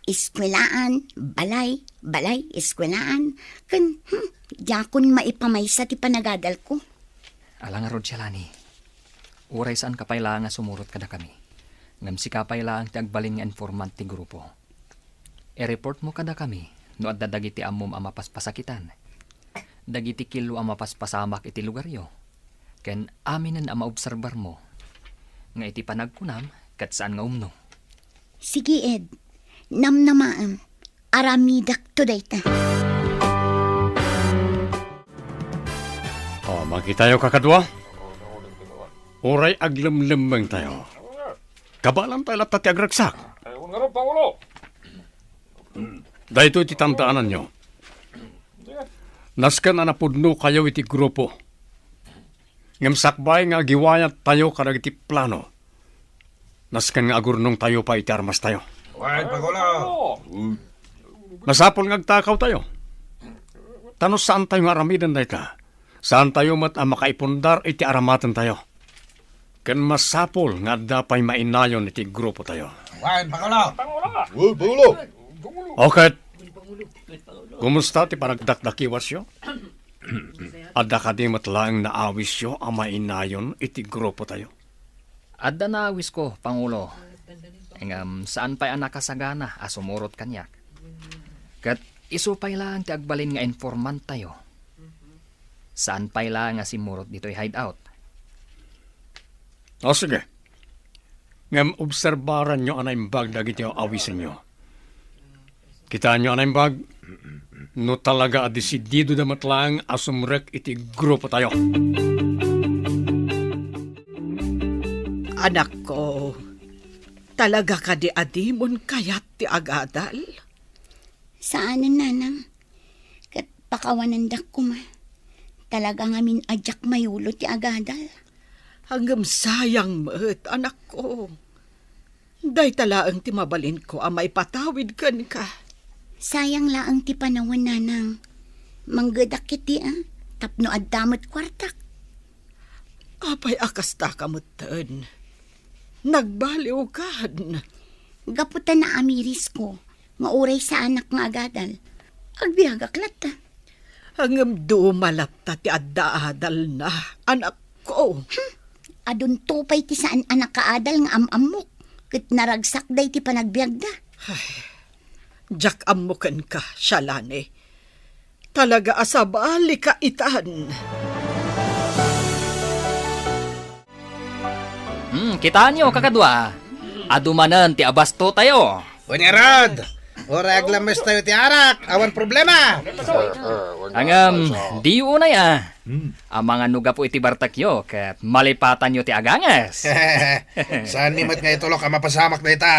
Iskwelaan, balay, iskwelaan. Kan, yakon maipamaysa ti panagadal ko. Alang nga rod, Shalani. Uray saan kapay lang nga sumurot kada kami. Ngam si kapay lang ti agbalin nga informant ti grupo. E-report mo kada kami, no at dadagiti amom ang mapaspasakitan. dagiti kilo ang mapaspasamak iti lugaryo. Ken aminen ang maobserbar mo. Nga iti panagkunam, kat saan nga umno. Sige, Ed. Namnamaam. Aramidak to dayta. Makitayo kakadwa. Oray aglemlemmeng tayo. Kabalam tayo lapta ti agragsak. Dahito iti tandaanan nyo. Naskan anapudno kayo iti grupo. Ngamsakbay nga giwayat tayo karag iti plano. Naskan nga agurnong tayo pa iti armas tayo. Masapol ngagtakaw tayo. Tanos saan tayo nga aramidan na ita? Saan tayo mat ang makaipundar iti aramatan tayo? Ken masapol nga dapay mainayon iti grupo tayo. Okay. Kumusta ti panagdakdakiwas yo? Adda ka di matlaang naawis yo ang mainayon iti grupo tayo. Adda naawis ko, Pangulo. Saan pa'y ang nakasagana asumurot kanyak? Kat isupay lang ti agbalin nga informant tayo. Saan pa'y lang nga simurot dito'y hideout? O sige. Ngam obserbaran nyo anaimbag dagiti awisin nyo. Kita nyo anaimbag, no talaga adesidido na matlang asumrek iti grupo tayo. Anak ko, talaga ka di adimon kayat ti agadal? Saanan, nanang? Kat pakawanandak ko ma. Talaga nga min adyak mayulo ti agadal. Hanggang sayang mat, anak ko. Day talaang ti mabalin ko ang maipatawid kan ka. Sayang laang ti panawon, nanang. Manggadak kiti tapno addamot kwartak. Apay akasta kamutan. Nagbaliw kan. Gaputan na amiris ko. Nga uray sa anak nga agadal. Agbiagak lata. Hanggang dumalapta ti adda-adal na, anak ko. Adun tupay ti saan anak kaadal nga amamok. Kat naragsak day ti panagbiag da. Jak amukan ka, Shalane. Talaga asabali ka itan. Kita nyo, kakadwa. Adumanan ti abasto tayo. Wanyarad! Ora aglames tayo ti arak. Awan problema. Di unay Ang mga nuga po iti bartakyo, kat malipatan nyo ti agangas. Saan ni mat nga itulok ang mapasamak na ita?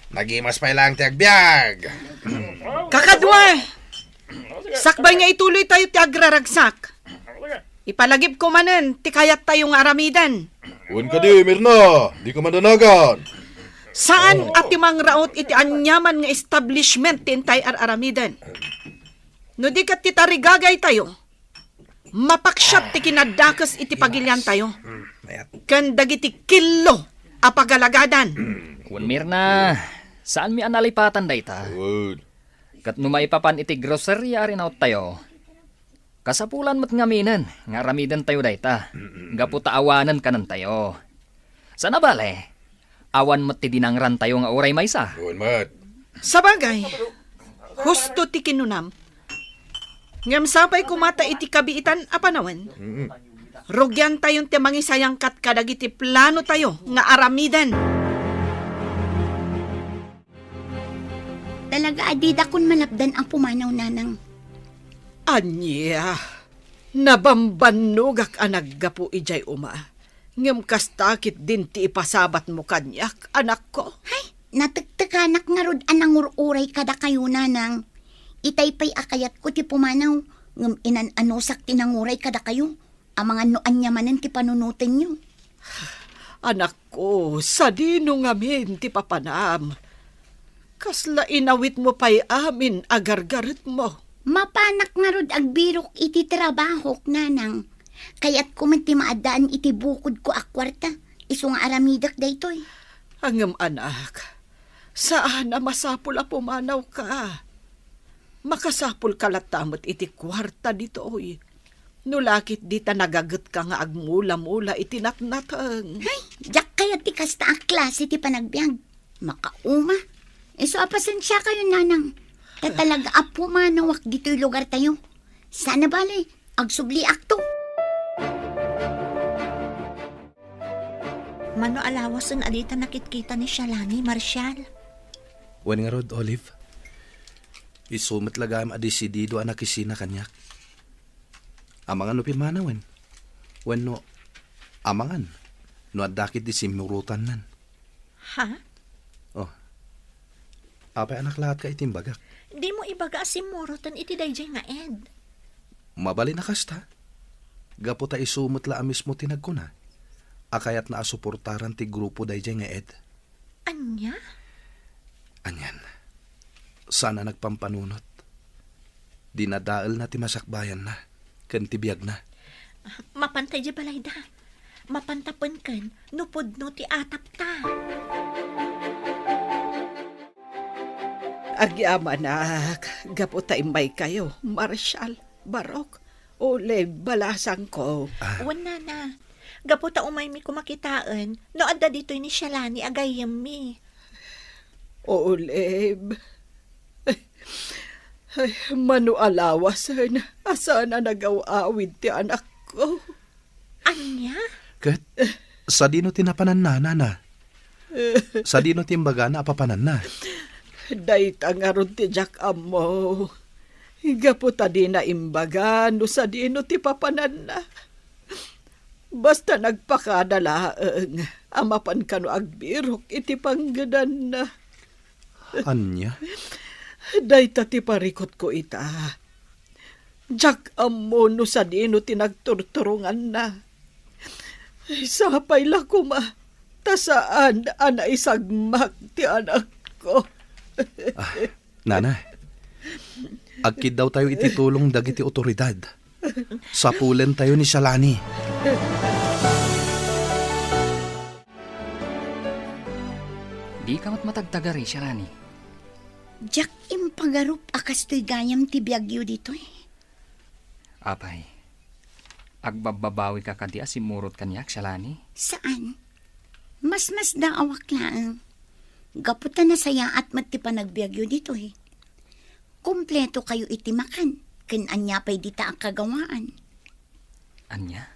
Nagimas pa ilang ti agbyag. Kakadwa! Sakbay nga ituloy tayo ti agraragsak. Ipalagip ko manen, ti kayat tayo nga aramidan. Uwan ka di, Mirna. Di ka mandanagan. Saan at timang raot iti anyaman nga establishment tintay aramidan? No di kat ti tarigagay tayo, mapaksyat ti kinadakas iti pagilyan tayo. Kan dagiti kilo apagalagadan. Kun Mirna, saan mi analipatan dayta? Kat numaipapan iti grocery arin out tayo. Kasapulan mat ngaminan, nga ramidan tayo dayta. Gaputa awanan kanan tayo. Sana bale? Awan mat ti dinangran tayo nga oray maysa. Sabagay, husto ti kinunam. Ngam sapay kumata iti kabiitan apanawan. Rugyan tayon ti mangisayang kat kadagiti plano tayo nga aramidan. Talaga adida kun malapdan ang pumanaw, nanang. Anya, nabambanugak anaggapo ijay uma. Ngam kastakit din ti ipasabat mo kanyak, anak ko. Hay, natagtaganak nga rod anang ururay kada kayo, nanang. Itaypay akayat ko ti pumanaw. Ngam inananusak ti nanguray kada kayo. Ang mga noanyamanan ti panunutin nyo. Anak ko, sa dino ngamin ti papanam. Kasla inawit mo pa'y amin agargarit mo. Mapanak nga rod agbirok iti trabahok, nanang. Kaya't kumanti maadaan iti bukod ko akwarta. Iso nga aramidak daytoy. Angam anak, saan na masapul a pumanaw ka? Makasapul kalatamot iti kwarta ditoy. Nulakit di ta nagagat ka nga agmula-mula iti natnatang. Hay, jak kaya ti kasta ang klase ti panagbiag. Makauma. Iso apasensya kayo, nanang. Talaga apo manawak dito'y lugar tayo. Sana bali, agsubli akto. Mano alawas ang alita nakitkita ni Shalani, Marshal. Wen nga rod, Olive. Isumit lagam adisidido ang nakisina kanyak. Amangan no pimanawen. Wen no, amangan. No adakit di simurutan nan. Ha? Oh. Apay anak lahat ka itimbagak. Di mo ibaga si Morotan iti dayjay nga ed. Mabali na kasta. Gapo ta isumot la mismo tinagkuna. Akayat na asuportaran ti grupo dayjay nga ed. Anya? Anyan. Sana nagpampanunot. Dinadaal na ti masakbayan na. Ken ti biyag na. Mapantay di balayda. Mapantapan kan, nupod no ti atap ta. Agyama anak, gaputa imbay kayo, Marshal, Barok, Ole, balasang ko. Wala na. Gaputa umay mi kumakitaan, no adda dito'y ni Shalani agayam mi. Oleb. Ay, manu alawasan. Asa na nagaw-awid ti anak ko? Anya? Ket, sa dino tinapanan na, nana. Sa dino timbaga na apapanan na. Dayta nga ron ti Jack Amo. Gaputa di na imbaga, no sa dino ti papanan na. Basta nagpakadalaang, amapan ka no agbirok, iti panggadan na. Anya? Dayta ti parikot ko ita. Jack Amo no sa dino ti nagturturungan na. Sapay la kuma, tasaan ana isagmak ti anak ko. Nana, agkid daw tayo ititulong dagiti otoridad. Sapulen tayo ni Shalani. Di ka matagtagari, Shalani. Jack impagarup akas to'y gayam ti biyagyo dito eh. Apay, agbababawi ka kadi asimurot kanyak, Shalani. Saan? Mas daawak lang. Gaputa na saya at mati pa nagbiagyo dito eh. Kompleto kayo itimakan. Ken anya pa'y dita ang kagawaan. Anya?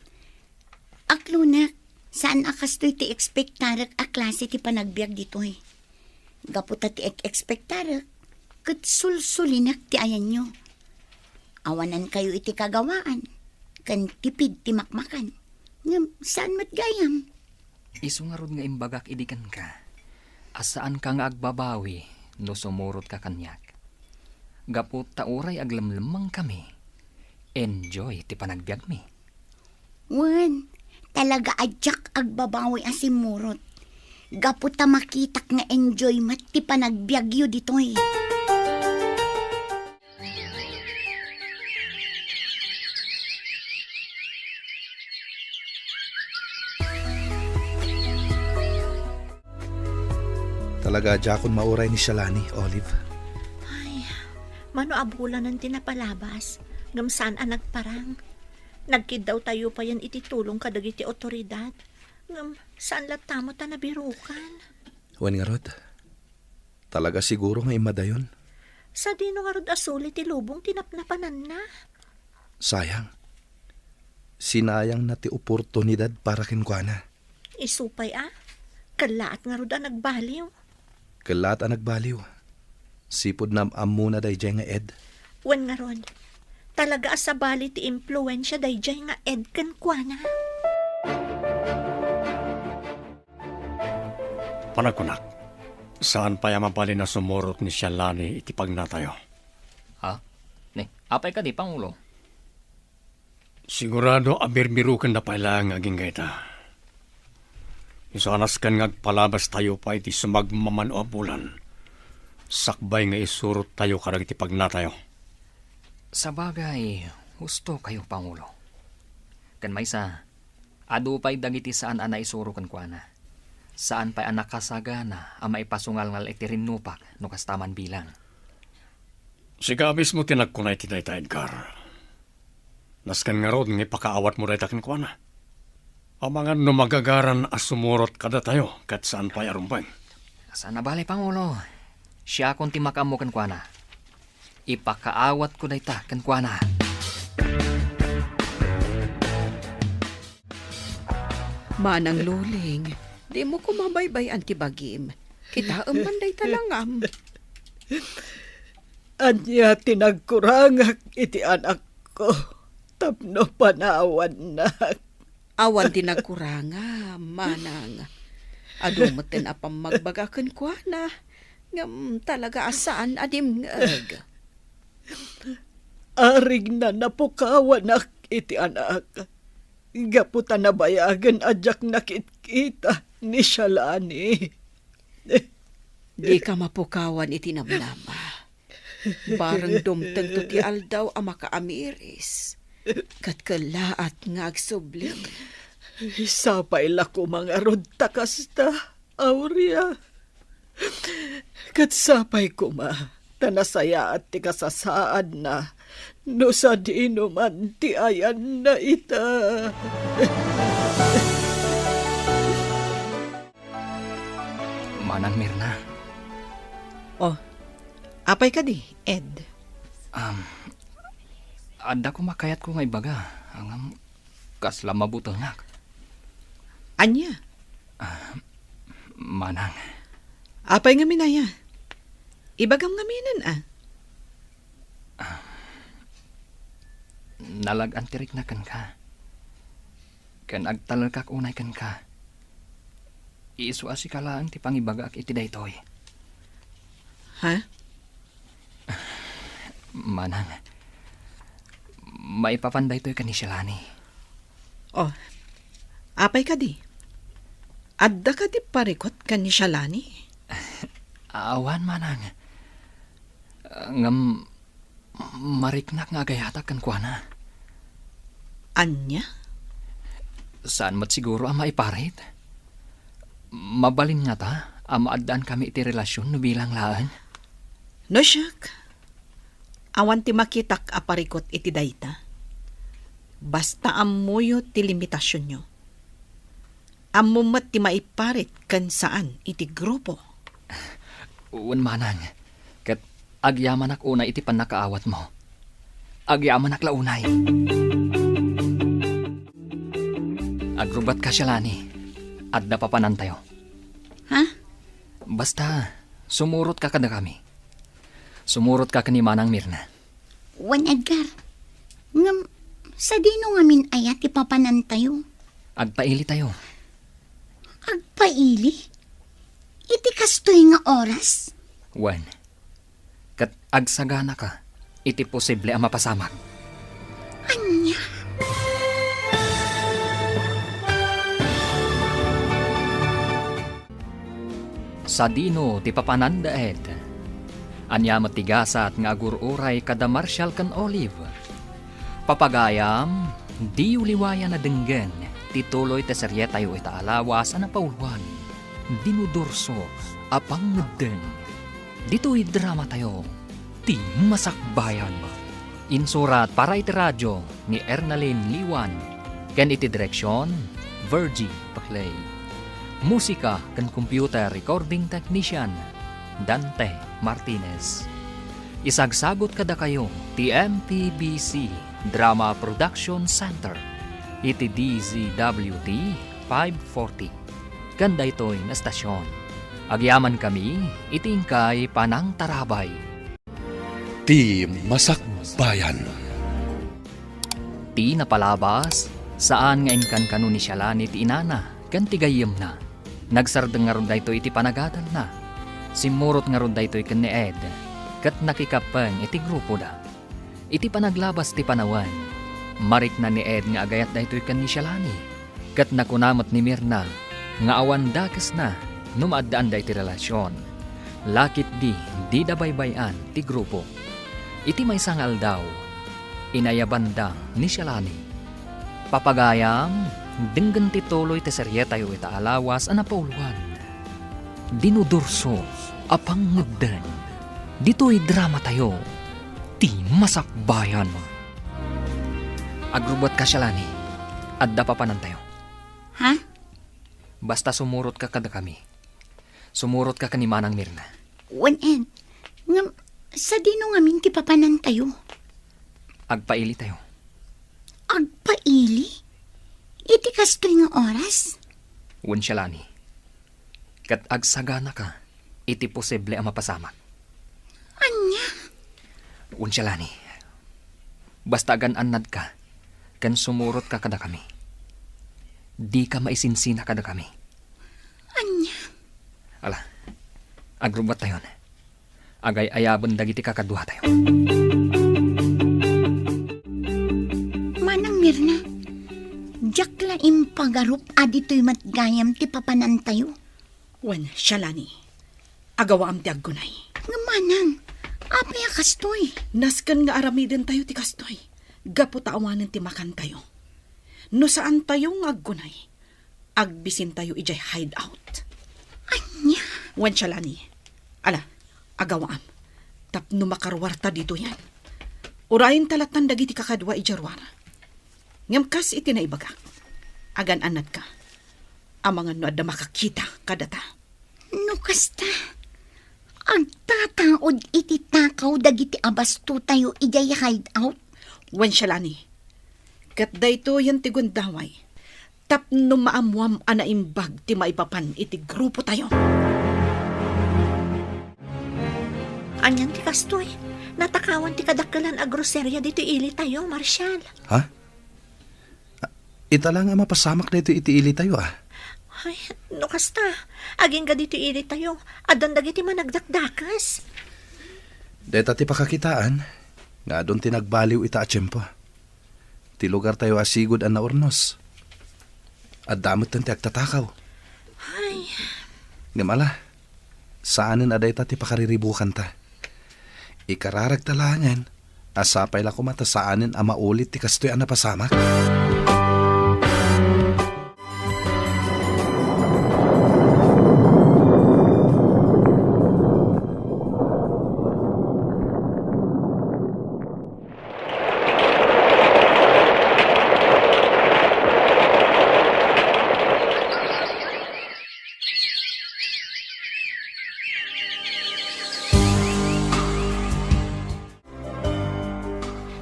Aklunak, saan akas to'y ti ekspektarak a klase ti panagbiag dito eh. Gaputa ti ekspektarak, kat sulsulinak ti ayan nyo. Awanan kayo iti kagawaan. Kan tipid ti makmakan. Ngam, saan matgayam? Isungarod nga imbagak idikan ka. Asaan ka nga agbabawi no sumurot ka kanyak. Gapot tauray aglamlamang kami. Enjoy ti panagbiag mi. Wan, talaga adyak agbabawi asimurot. Gaputa makitak nga enjoy mat ti panagbiagyo ditoy. Talaga jakon mauray ni Shalani, Olive. Mano abulan ng tinapalabas, ngamsaan ang nagparang. Nagkid daw tayo pa yan ititulong kadagiti otoridad. Ngam, saan latamo ta nabirukan? Wen nga rod, talaga siguro nga imadayon. Sa dino nga rod asuli ti lubong tinapnapanan na. Sayang. Sinayang na ti oportunidad para kinkwana. Isupay kalaat nga rod ang nagbaliw. Kalat ang nagbaliw. Sipod na amuna dayjay nga ed. Wen nga rod, talaga asabali ti impluensya dayjay nga ed ken kuana. Panagkunak, saan pa mabali na sumurot ni Shalani iti pagnatayo? Ha? Ne, apay ka di, Pangulo. Sigurado abirbirukan na pala ang aging gaita. Isanas kan ngagpalabas tayo pa iti sumagmaman o bulan. Sakbay nga isurot tayo karag iti pagnatayo. Sa bagay, husto kayo, Pangulo. Kan maysa, adu pa'y dagiti saan ana isuro kan kuana. Saan pa'y anak kasagana ang maipasungal ngal itirinupak no kastaman bilang. Sigabis mo tinagkunay ti dayta, Edgar. Naskan nga rod nga ipakaawat mo dayta kan kuana. Ang mga numagagaran as sumurot kada tayo kat saan pa'y arumpang. Sana balay, Pangulo. Siya akong timakam mo kan kuana. Ipakaawat ko dayta kan kuana. Manang luling, di mo kumabaybay ti bagim. Kita manday talangam. Anya tinagkurangak iti anak ko. Tapno panawan na. Awan ti nagkuranga, manang. Adumaten apang magbagakan kwa na. Ngam talaga asaan adim ngag. Arig na napukawan ak iti anak. Gaputan na bayagan adyak nakit-kita ni Shalani. Di ka mapukawan iti namnama. Barang dumteng to ti aldaw ang makaamiris. Katkalaat nga agsubling. Sapay lako mga rodta kasta, Aurea. Katsapay ko ma, tanasaya at ti kasasaad na, no sa di man ti ayan na ita. Manang Mirna, Oh, apay ka di, Ed? adda ko makayat ko nga ibaga. Ang kasla mabutangak. Anya? Manang, Apay nga minaya? Ibagam nga minan nalag-antirik na kan ka. Kan agtalal kak unay kan ka. Iisu asikalaan ti pangibaga ak iti daytoy. Ha? Manang, maipapanday to'y kan ni Shalani. Oh, apay ka di? Adda ka di parikot kan ni Shalani? Awan manang. Ngam mariknak nga gayata kan kuana. Anya? Saan mat siguro ang maiparit? Mabalin nga ta, amaadaan kami iti relasyon no bilang laan. No, siyak. Awan ti makitak aparikot iti dayta. Basta amuyo ti limitasyon nyo. Amumat ti maiparit kan saan iti grupo. Uwan manang, kat agyaman ak unay iti panakaawat mo. Agyaman ak launay. Agrubat ka Shalani, adda papanan tayo. Ha? Basta, sumurot ka kada kami. Sumurot ka kani Manang Mirna. Wan Edgar. Ngam, sa dino nga min ayat ipapanan tayo. Agpaili tayo. Agpaili? Iti kastoy nga oras? Wan, kat agsagana ka, iti posible ang mapasamak. Anya? Sa dino ti papananda ed. Anya matigasat nga agururay kada Marshall kan Olive. Papagayam, di uliwaya na denggen, tituloy te serye tayo itaalawas na pauluan. Dinudurso, apang ngedeng. Dito'y drama tayo, ti masakbayan. Insurat para iti radyo ni Ernalyn Liwan. Ken iti direksyon, Virgie Paclay. Musika ken computer recording technician, Dante Martinez. Isagsagot kada kayo ti MTBC Drama Production Center iti DZWT 540. Ganda ito'y na stasyon. Agyaman kami itingkay panang tarabay. Ti Masakbayan. Ti napalabas saan nga inkan kanu ni Shalani ti inana kan ti gayem na. Nagsardeng nga ron dayto iti panagadal na. Simurot nga ron dayto ikan ni Ed. Kat nakikapeng iti grupo da. Iti panaglabas ti panawan. Marik na ni Ed nga agayat dayto ikan ni Shalani. Kat nakunamat ni Mirna nga awan dakes na numaddaan da iti relasyon. Lakit di dabaybayan ti grupo. Iti may sangal daw. Inayabanda ni Shalani. Papagayam, denggan tituloy te serye tayo itaalawas ang napauluan. Dinudurso, apang nguddan. Dito'y drama tayo, ti masakbayan. Agrubat ka Shalani, adda papanan tayo. Ha? Basta sumurot ka kada kami. Sumurot ka kani Manang Mirna. Wan Ed. Ngam, sa dino nga min ti papanan tayo. Agpaili tayo. Agpaili? Iti kastoy nga oras? Wen siya lani. Kat agsagana ka, iti posible ang mapasamak. Anya? Wen siya lani. Basta gan anad ka, kan sumurot ka kada kami. Di ka maisinsina kada kami. Anya? Ala, agrubat tayo na. Agay ayaban dagiti kakaduha tayo. Manang Mirna, jakla impagarup adito'y matgayam ti papanan tayo. Wen, Shalani. Agawa am ti aggunay. Nga manang, apay kastoy. Naskan nga aramiden tayo ti kastoy. Gapo taawanan ti makan tayo. No saan tayo nga aggunay, agbisin tayo ijay hideout. Anya? Wen, Shalani. Ala, agawaam. Tapno makarwarta dito yan. Urayin talatan dagiti kakadwa ijarwara. Ngamkas iti na ibaga. Agan anat ka. Amangan no adda makakita kadata. No kasta, agtataod iti takaw dagiti abasto tayo ijay hideout. Wen, Shalani. Kat dayto yan ti gundaway. Tapno maamuam anaimbag ti maipapan iti grupo tayo. Anyan ti kastoy. Natakawan ti kadakalan a groserya dito ili tayo, Marshal. Ha? Ita lang ang mapasamak na ito itiili tayo Ay, no kasta. Aging ka dito ili tayo. Adan dagiti managdakdakas. Deta ti pakakitaan, nga doon tinagbaliw ita a tiyempo. Ti lugar tayo asigod ang naurnos. At damot tan ti agtatakaw. Ay, Ngamala, saanin aday ta ti pakariribukan ta. Ikararag talangan, asapay la kumata saanin ang maulit ti kastoy ang napasamak.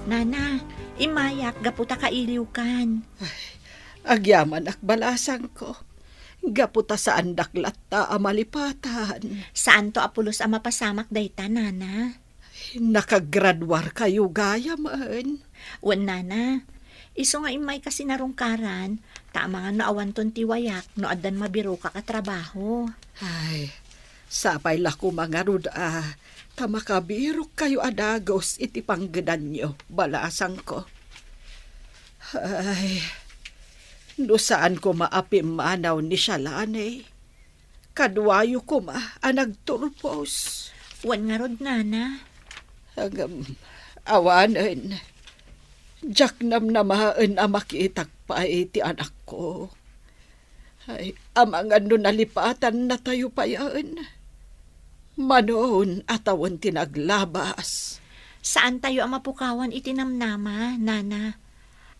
Nana, imayak, gaputa kailiw kan. Agyaman akbalasang ko. Gaputa sa andak latta amalipatan. Saan to apulos ang mapasamak dayta, Nana? Nakagradwar kayo gaya man. Wan, Nana. Iso nga imay kasi narungkaran, tama nga naawan ton tiwayak, no adan mabiro ka katrabaho. Ay, sapay lako mga ruda. Tamakabirok kayo adagos iti panggedan nyo, balasang ko. Ay, no saan ko maapim manaw ni Shalane. Kadwayo ko anagturpos. Wan nga rod, Nana. Hanggang awanan. Diyak namnamaan ang makitak pa iti anak ko. Ay, amangan no nalipatan na tayo pa yan. Manon atawan tinaglabas. Saan tayo ang mapukawan itinamnama, Nana?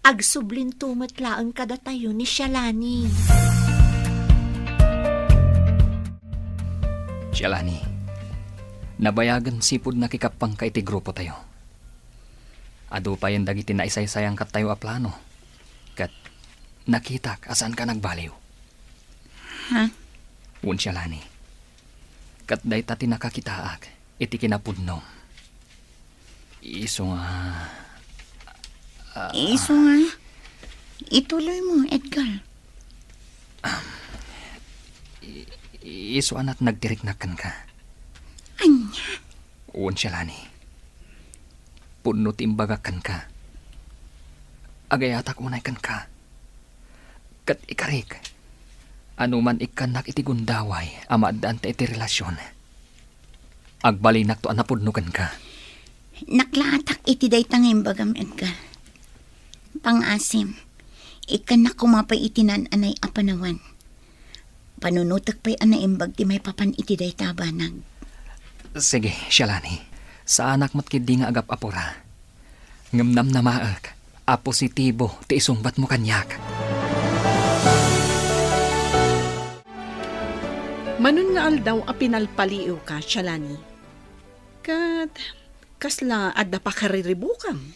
Agsublin tumatlaan kada tayo ni Shalani. Shalani, nabayagan sipod na kikapang ka iti grupo tayo. Ado pa yung dagiti na isaysayang kat tayo a plano. Kat nakitak asan ka nagbaliw. Ha? Un Shalani, kat day tati nakakitaak iti kinapudno. Iso nga... Iso nga, ituloy mo, Edgar. Iso anat nagtiriknakan ka. Anya? Un Shalani, punot imbagakan ka. Agayatak unay kan ka. Kat ikarik, anuman ikanak iti gundaway, amadaan ta iti relasyon. Agbalinak to anapudnukan ka. Naklaatak iti daytang imbagam, Edgar. Pangasim, ikanak kumapay itinan anay apanawan. Panunutak pa'y anaimbag ti may papan iti daytabanag. Sige, Shalani, sa anak matkid di nga agap apura. Ngamnam na maag, a positibo ti isungbat mo kanyak. Manon nga aldaw a pinalpaliw ka, Shalani. Kat, kasla adda pa kariribukam.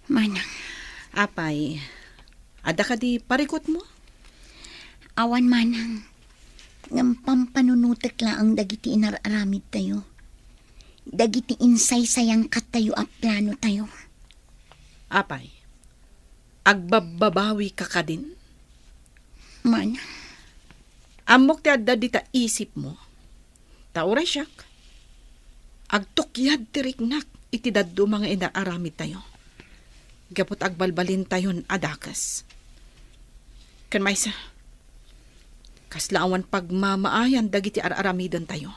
Manang, Apay, ada ka di parikot mo? Awan manang. Ngam pampanunutek la ang dagiti inararamid tayo. Dagiti insay sayang kat tayo at plano tayo. Apay, agbababawi ka ka din? Manang. Amok ti adda di ta isip mo. Tauray siyak. Agtukyad ti riknak iti daddo mga inaaramid tayo. Gapot agbalbalin tayon adakas. Kan maysa, kaslaawan pagmamaayan dagiti araramidon tayo.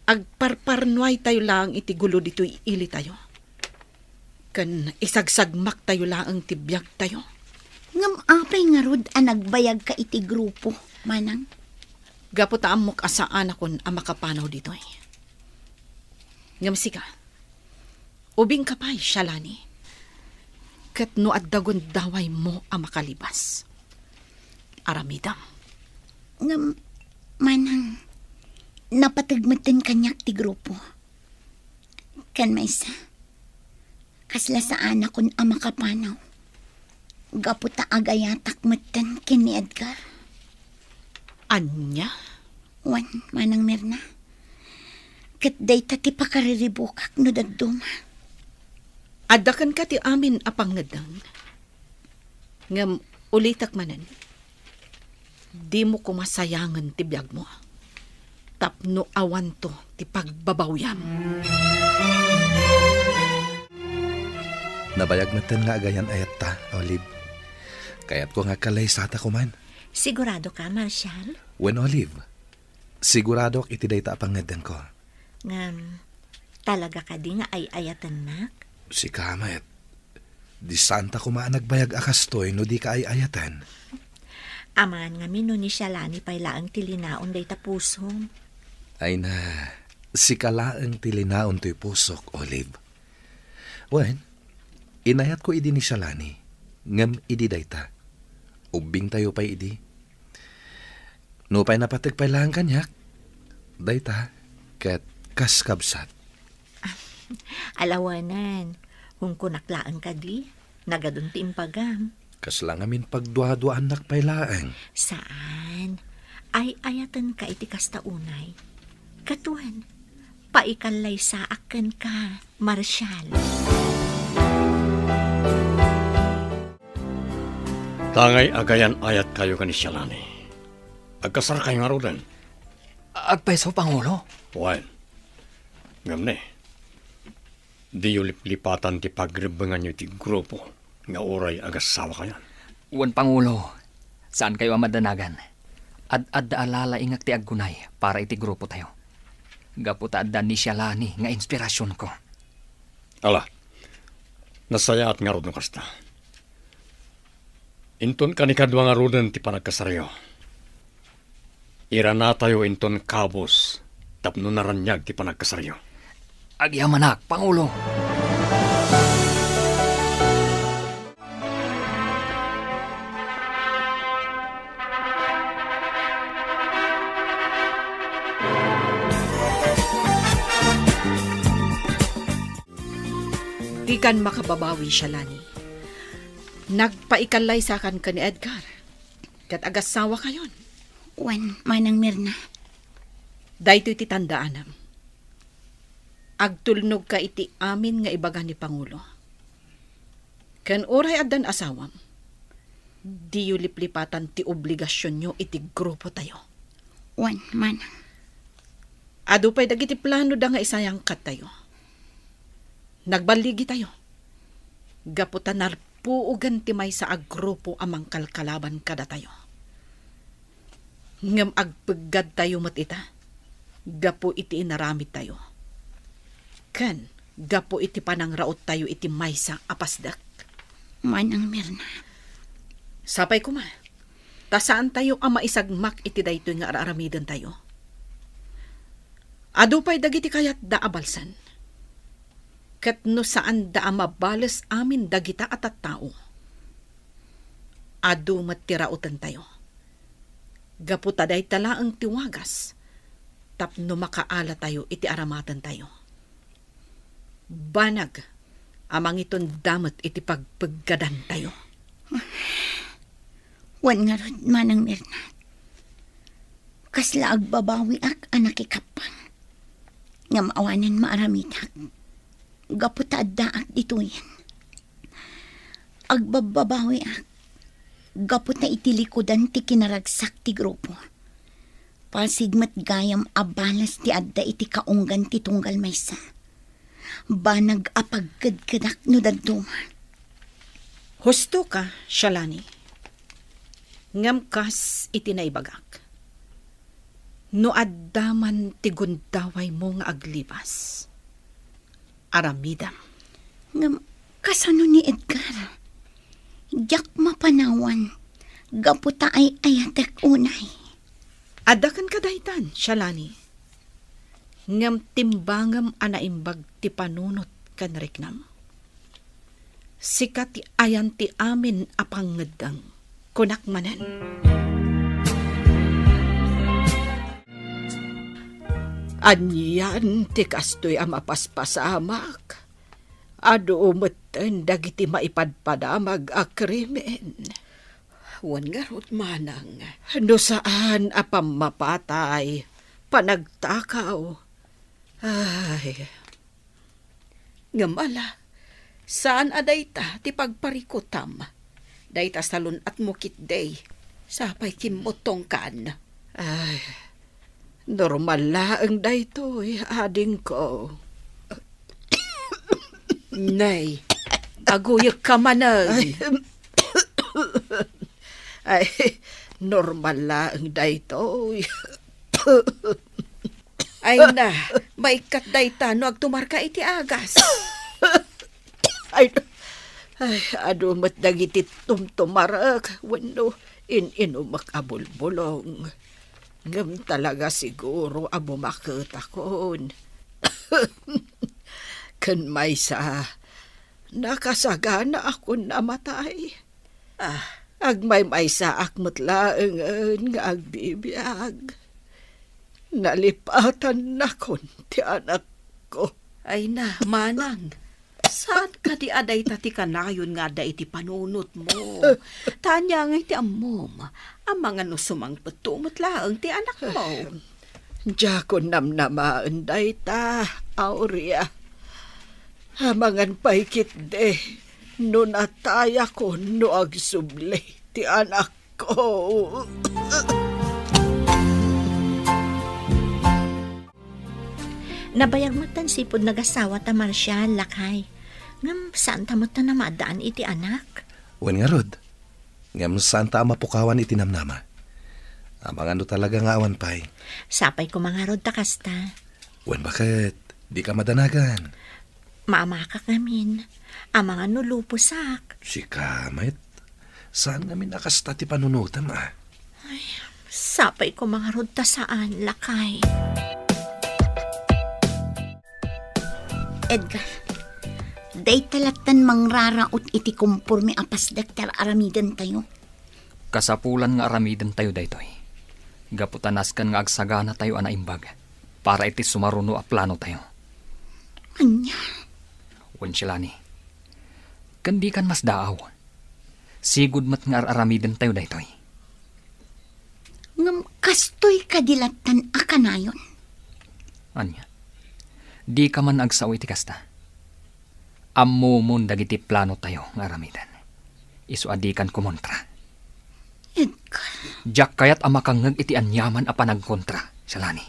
Agparparnuay tayo lang iti gulo dito iili tayo. Kan isagsagmak tayo lang tibiyag tayo. Ngam apay nga rod nagbayag ka iti grupo, manang. Gapot amok asaan akon ang makapanaw dito eh. Ngam sika, ubing kapay shalani. Kat no addagon daway mo ang makalibas. Aramidam. Ngam, manang, napatagmatan kanyak ti grupo. Kan maysa, kasla saan akon ang makapanaw. Gaputa agayatak matan kin ni Edgar. Anya? Wan, manang Mirna. Kat day tati pakariribukak no dagduma. Adakan ka ti amin apangadang. Ngam ulitak manan. Di mo kumasayangan ti biyag mo. Tapno awan to ti pagbabawyam. Nabayag natin nga agayan ayat ta, Olive. Kaya't ko nga kalay sata ko man. Sigurado ka, Marshal? When Olive, sigurado ak iti dayta apangadan ko. Ngam, talaga ka di nga ay ayatan nak? Si Kamet, di santa ko nagbayag akastoy no di ka ay ayatan. Aman nga mino ni Shalani paylaang tilinaon day tapusom. Ay na, si kalaang tilinaon to'y pusok, Olive. Wen, inayat ko idi ni Shalani, ngam idi dayta. Ubing tayo pa idi. No pa'y napatag pailangan kanyak. Dayta, kat kaskabsat. Alawanan, kung kunaklaan ka di, nagadun ti impagam. Kaslang amin pagduha-duhaan nakpailaang. Saan? Ay ayatan ka iti kastaunay. Katuan, paikalay sa akin ka, Marshal. Tangay agayan ayat kayo ka ni Shalani. Agkasar kayo nga rodan. Agpeso, Pangulo. Wan. Ngam ne. Di yung lipatan ti pagribangan nyo ti grupo. Nga oray agasawa kayo. Wan, Pangulo. Saan kayo amadanagan? Ad alala ingak ti aggunay para iti grupo tayo. Gaputa adda ni Shalani nga inspirasyon ko. Ala. Nasaya at nga rodon kasta. Inton kanikadwa nga rodan ti panagkasaryo. Ira na tayo inton kabos. Tapno naranyag ti panagkasaryo. Agyamanak, Pangulo. Di kan makababawi siya, Lani. Nagpaikalay sa kan ka ni Edgar. Kat agasawa kayon. Wan, manang Mirna. Dahito iti tandaanam. Agtulnog ka iti amin nga ibaga ni Pangulo. Kan oray adan asawam. Di yu liplipatan ti obligasyon nyo iti grupo tayo. Wan, manang. Ado pa'y dagiti plano da nga isayang kat tayo. Nagbaligi tayo. Gaputan narpuugan ti may sa agrupo amang kalkalaban kada tayo. Ngam agpagad tayo mat ita. Gapo iti inaramid tayo. Kan, gapo iti panangraot tayo iti maysa apasdak. Manang Mirna. Sapay ko ma. Ta saan tayo ang maisagmak iti dayto nga araramidan tayo? Ado pa'y dagiti kayat da abalsan. Kat no saan da mabalas amin dagita at tao. Ado matirautan tayo. Gaputa day tala ang tiwagas. Tapno makaala tayo iti aramatan tayo. Banag, Amang iton damat iti pagpaggadan tayo. Wan nga rod manang Mirna. Kasla agbabawi ak anak ikapang. Nga maawanan maaramitak. Gaputaad da ak dituyan. Agbababawi ak. Gaputa itilikodan ti kinaragsak ti grupo. Pasigmat gayam abalas ti adda iti kaunggan ti tunggal maysa. Banag apagkadkadak no daduma. Husto ka, Shalani. Ngam kas iti naibagak. No addaman ti gundaway mo nga aglibas. Aramidam. Ngam kasano ni Edgar? Yak mapanawan. Gaputa ay ayatek unay. Adakan kadaytan, Shalani. Ngam timbangam anaimbag ti panunot kan Riknam. Sikat ti ayan ti amin apangedang kunak manan. Anyan ti kastoy ang mapaspasamak. Ado umeten dagiti maipadpadamag a krimen. Wan nga rot manang. No saan apam mapatay, panagtakaw. Ay, ngamala, saan adayta ti pagparikutam? Dayta salon at mukit day, sapay kimotong kan. Ay, normal laang daytoy, ading ko. Nay, aguyag ka manag. Ay, normal laang daytoy. Ay na, maikat dayta no agtumarka iti agas. ay, adumat dagiti tumtumarak. Wano, inumak abulbulong. Ngam talaga siguro abumakot akon. Kan may sa nakasagana ako namatay. Agmay sa akmat laangan nga agbibiyag. Nalipatan na kon ti anak ko. Ay na, manang. Saan ka di aday tati kanayon nga da iti panunot mo? Tanya nga iti amom. Ang mga nusumang patumot laang ti anak mo. Diya ko namnamaan day ta, Aurea. Hamangan paikit de. No nataya ko no agsuble ti anak ko. Nabayag mo tan sipod nagasawa ta Marshal, lakay. Ngam saan ta mo ta namadaan iti anak? Wan nga rod. Ngam saan ta mapukawan iti namnama. Amang ano talaga nga awan pay. Sapay ko mga rod ta kasta. Wan bakit? Di ka madanagan. Maamakak namin. Ang mga nulupusak. Si Kamit. Saan namin nakasta ti panunutan Sapay ko mga rod ta saan, lakay. Edgar, day talatan mangraraot iti kumpurmi apas daktar aramidan tayo. Kasapulan nga aramiden tayo daytoy. Gaputanaskan nga agsagana tayo anaimbag. Para iti sumaruno a plano tayo. Anya? Wan Shalani. Kandi kan mas daaw. Sigud mat nga aramiden tayo daytoy. Ngam kastoy kadilatan akanayon. Anya. Di ka man agsaw iti kasta. Ammo mon dagiti plano tayo nga aramidan. Isu adikan kumontra. Edgar. Jak kayat amakangag iti anyaman a panagkontra, Shalani.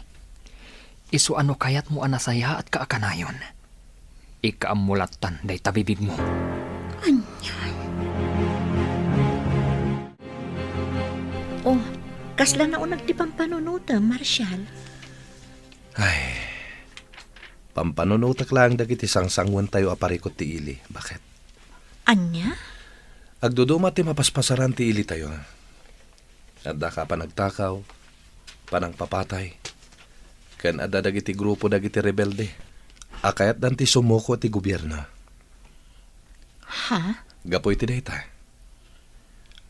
Isu ano kayat mo anasaya at kaakanayon. Ikaamulatan day tabibig mo. Anyan. Oh, kasla na unag ti pampanunuta, Marshal. Ay, pampanunutak lang dagiti sangsangwan tayo aparikot ti ili. Bakit? Anya? Agduduma ti mapaspasaran ti ili tayo. Adda ka panagtakaw, panang papatay. Ken adda dagiti grupo dagiti rebelde. Akayat dan ti sumuko ti gobyerno. Ha? Gapoy ti dayta.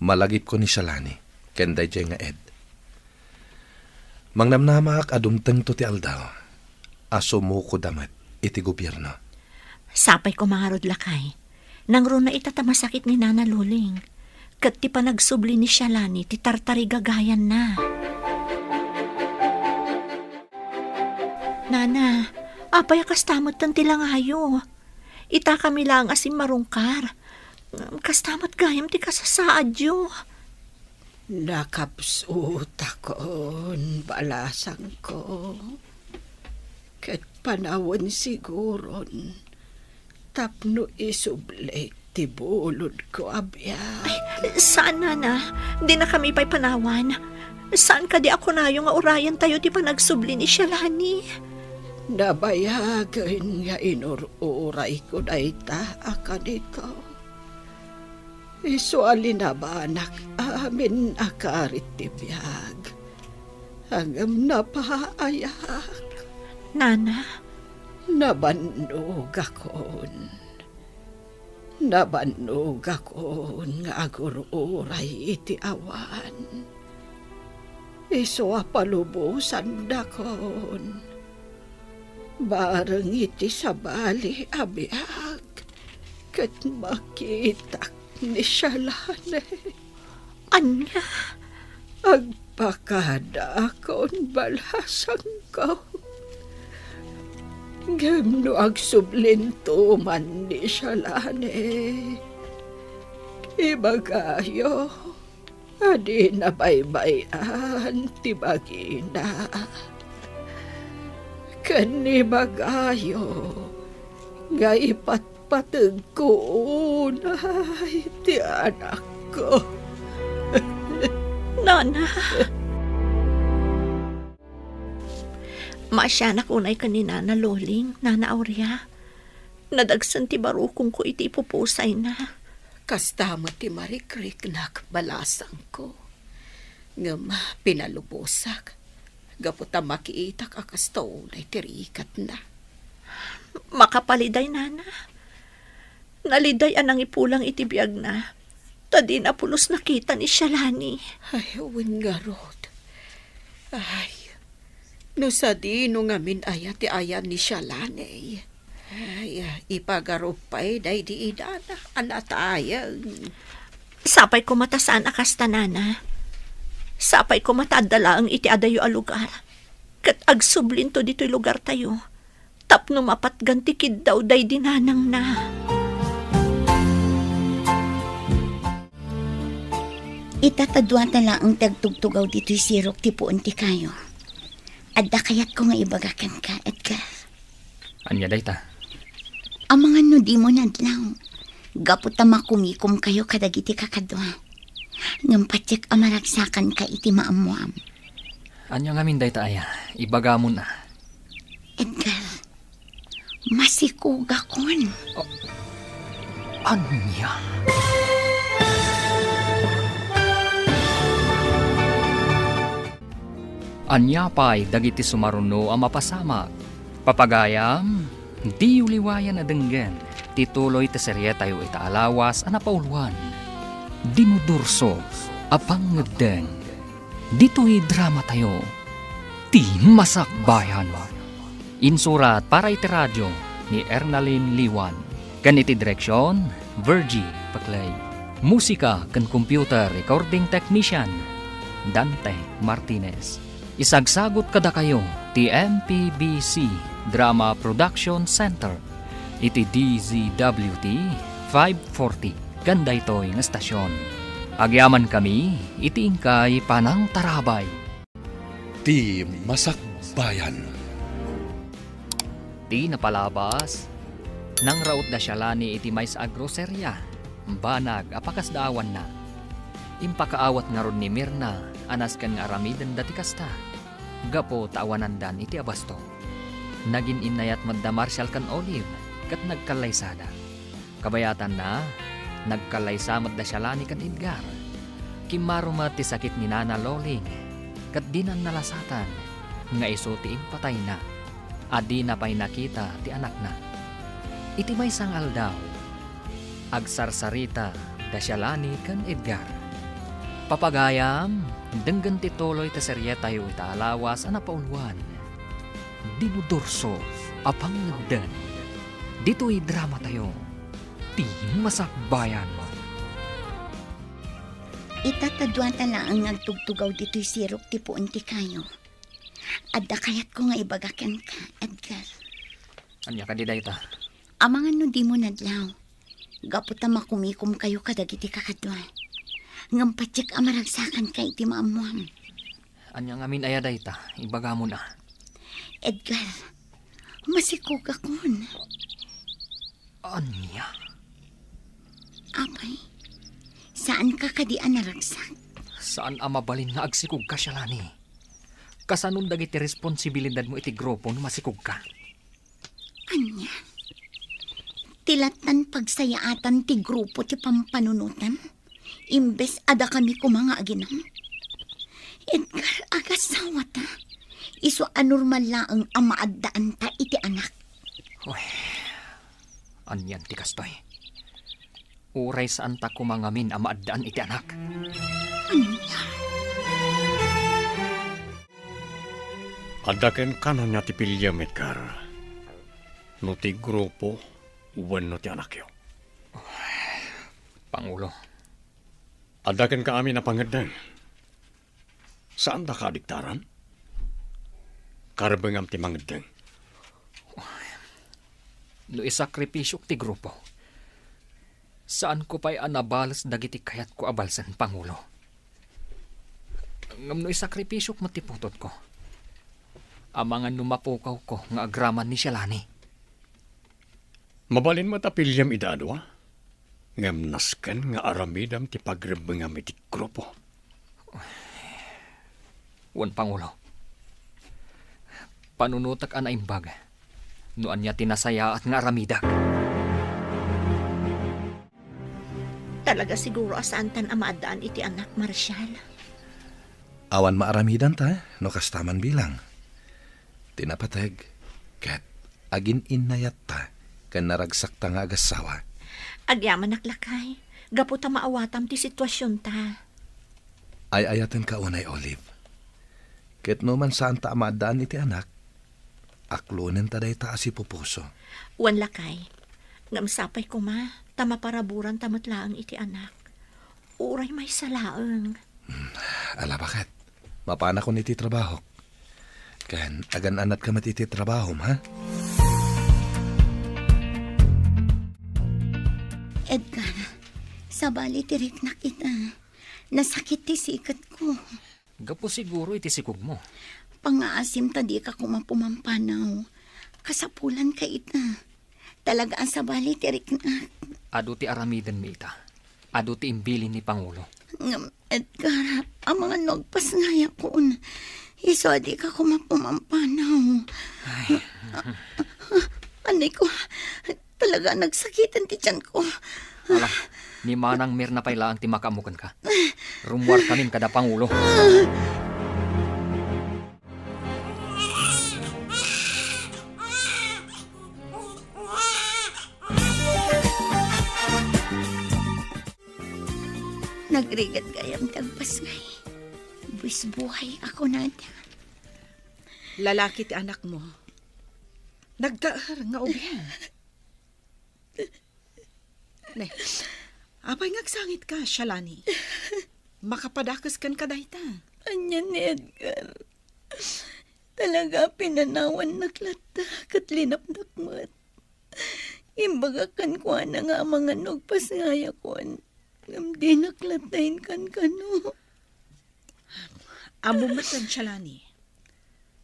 Malagip ko ni Shalani, ken dayjay nga Ed. Mangnamnamak adumteng to ti aldaw. Asumuko damat iti gobyerno. Sapay ko mga rodlakay. Nang ro na itatamasakit ni Nana Luling. Kat ti pa nagsubli ni Shalani, ti tartari gagayan na. Nana, apay kastamot tan tilangayo. Ita kami lang asim marungkar. Kastamot gayam ti kasasaadyo. Nakapsut akon balasang ko. Ket panawon siguron. Tapno isublek ti bulod ko abya. Saan, Nana? Di na kami pa'y panawan. Saan ka di ako na yung urayan tayo di pa nagsubli ni Shalani? Nabayagan nga inururay ko na ita akan ito. Iso alinabanak amin akarit ti biyag. Hangam napaayak. Nana, Nabannog akon. Nabannog akon nga agururay iti awan. Iso apalubusan dakon. Bareng iti sabali abiyag. Kat makitak ni Shalane. anya? Agpakada akon balasang ko. Gemno agsublinto man ni Shalane. Ibagayo, adi na baybayan ti bagina. Kanibagayo, nga ipatpatag ko unay ti anak ko. Nana. Maasyanak unay ka ni Nana Loling, Nana Aurea. Nadagsan ti barukong ko iti ipupusay na. Kastama ti marikrik nak balasang ko. Ngam pinalubusak. Gaputa makiitak akastaw na itirikat na. Makapaliday, Nana. Naliday anang ipulang itibiyag na. Tadi na pulos nakita ni Shalani. Ay, wingarod. Ay, no sa di no ngamin aya ti ayan ni Shalani. Ay, ipagarupay day di idana anatayang. Sapay ko matasaan akasta, Nana. Sapay ko matadala ang iti adayo a lugar. Kat agsublin to dito'y lugar tayo. Tapno mapat gantikid daw day dinanang na. Itatadwa tala ang tagtugtugaw dito'y sirok ti puon ti kayo. Adda kayat ko nga ibagakan ka, Edgar. Anya dayta? Ang mga nudi mo nadlaw. Gaputa makumikom kayo kadagiti kakadwa. Ngam patsik amaragsakan ka iti maamuam. Anya ngamin dayta aya, ibaga mo na. Edgar, masikuga kon. Anya? Anya pa'y dagiti sumaruno ang mapasamak. Papagayam, di uliwayan na denggen. Tituloy ta serye tayo itaalawas ang napauluan. Dinudurso, apang ngedeng. Dito'y drama tayo. Ti Masakbayan. Insurat para iti radyo ni Ernalyn Liwan. Ganiti direksyon, Virgie Paclay. Musika kan computer recording technician, Dante Martinez. Isagsagot kada kayo ti MPBC Drama Production Center. Iti DZWT 540. Ganda ito yung estasyon. Agyaman kami, iti ingkay panang tarabay. Ti Masakbayan. Ti napalabas, nang raot da Shalani iti mais agroserya. Banag, apakasdaawan na. Impakaawat nga ron ni Mirna, anas kan nga aramidan dati kasta. Gapo taawanandan iti abasto. Nagin inayat madda Marshall kan Olive, kat nagkalaysada. Kabayatan na, nagkalaysa madda Shalani kan Edgar. Kimarumat ti sakit ni Nana Loling, kat dinan nalasatan, nga iso ti impatay na. Adi na pa'y nakita ti anak na. Iti may sangal daw, agsarsarita da Shalani kan Edgar. Papagayam, denggan ti tuloy ta serye tayo itaalawas ang napauluan. Dinudurso, apang ngagdan. Dito'y drama tayo. Ti masakbayan mo. Itatadwata lang ang nagtugtugaw dito'y sirok ti puon ti kayo. Adda kayat ko nga ibagakan ka, Edgar. Anya ka di dayta? Amangan no di mo nadlaw. Gaputa makumikom kayo kadagiti kakadwa. Ngampatsik amaragsakan kay ti maamuam. Anya ngamin aya dayta, ibaga mo na. Edgar, masikog akon. Anya? Apay, saan ka kadian naragsak? Saan mabalin nga agsikog ka siya lani? Kasanong dagiti responsibilidad mo iti grupo no masikog ka? Anya? Tilatan pagsayaatan ti grupo ti pampanunutan? Imbes ada kami kumanga aginam? Edgar, agasawa ta. Iso anormal laang amaaddaan ta iti anak. Uy, anyan ti kastoy. Uray saan ta kumangamin ang maaddaan iti anak. Anya? Adaken ka na niya ti pilyam, Edgar. No ti grupo, uwan no ti anak yo. Pangulo, Adaken ka amin na pangadang. Saan da ka adiktaran? Karabangam ti mangadang. no isakripisyok ti grupo. Saan ko pa'y anabalas dagiti kayat ko abalsan, Pangulo? Ngam no isakripisyok matiputot ko. Amangan numapukaw ko nga agraman ni Shalani. Mabalin mo ta pilyam idadwa? Ngam nasken nga aramidam ti pagrabangam iti grupo. Wan, Pangulo. Panunutak ana imbag. Noan niya tinasaya at nga aramidak. Talaga siguro asantan ang maadaan iti anak, Marshal. Awan maaramidan ta, no kastaman bilang. Tinapateg, ket agin inayat ta, kan naragsak ta nga agasawa. Agyaman naklakay. Gaputa maawatam ti sitwasyon ta. Ay ayatan ka unay, Olive. Ket no man saan ta amadaan iti anak, aklunen ta day ta asi pupuso. Wan lakay. Ngamsapay ko ma, tamaparaburan tamatlaang iti anak. Uray may salaang. Ala bakit? Mapana ko niti trabaho. Kan agan anat ka matiti trabaho, ha? Edgar, sabali tirik na kita. Nasakit ti sikat ko. Gapo siguro iti sikog mo. Pangaasim ta di ka kumapumampanaw. Kasapulan ka ita. Talaga ang sabali tirik na. Ado ti aramidan mi ita. Ado ti imbilin ni Pangulo. Edgar, ang mga nagpas ngaya ko. Iso di ka kumapumampanaw. Anay ko, talaga nagsakitan ti tiyan ko. Ala, ni Manang Mirna pa'y laang ti makamukan ka. Rumwar kamin kada Pangulo. Nagrigat gayam tagpas ngay. Buwis buhay ako nada. Lalaki ti anak mo. Nagdaar nga ubing. Ne, apay ngagsangit ka, Shalani. Makapadakas kan ka dayta. Anya ni Edgar. Talaga pinanawan naklata kat linapnakmat. Imbagakan ko na nga mga nagpas ngaya kon. Di naklatayin kan kano. Amumatan, Shalani.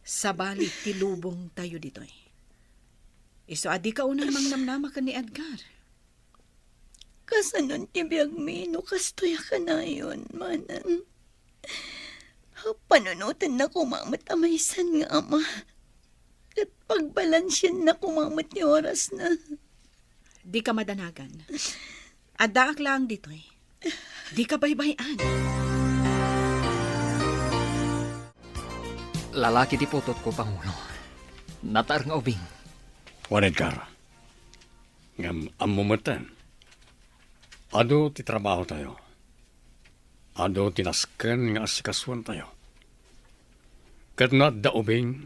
Sabali tilubong tayo ditoy. Iso adi ka unang mangnamnama ka ni Edgar. Kasanon ti biyag mi no kastoya ka na yun, Manang. Panunutan na kumamatamaisan nga ama. At pagbalansyan na kumamat ni oras na. Di ka madanagan. Adaak lang ditoy. Di ka baybayan. Lalaki ti putot ko, Pangulo. Natar nga ubing. Wan Edgar. Ngam amumatan. Ado ti trabaho tayo. Ado tinasken nga asikaswan tayo. Kat na daubing,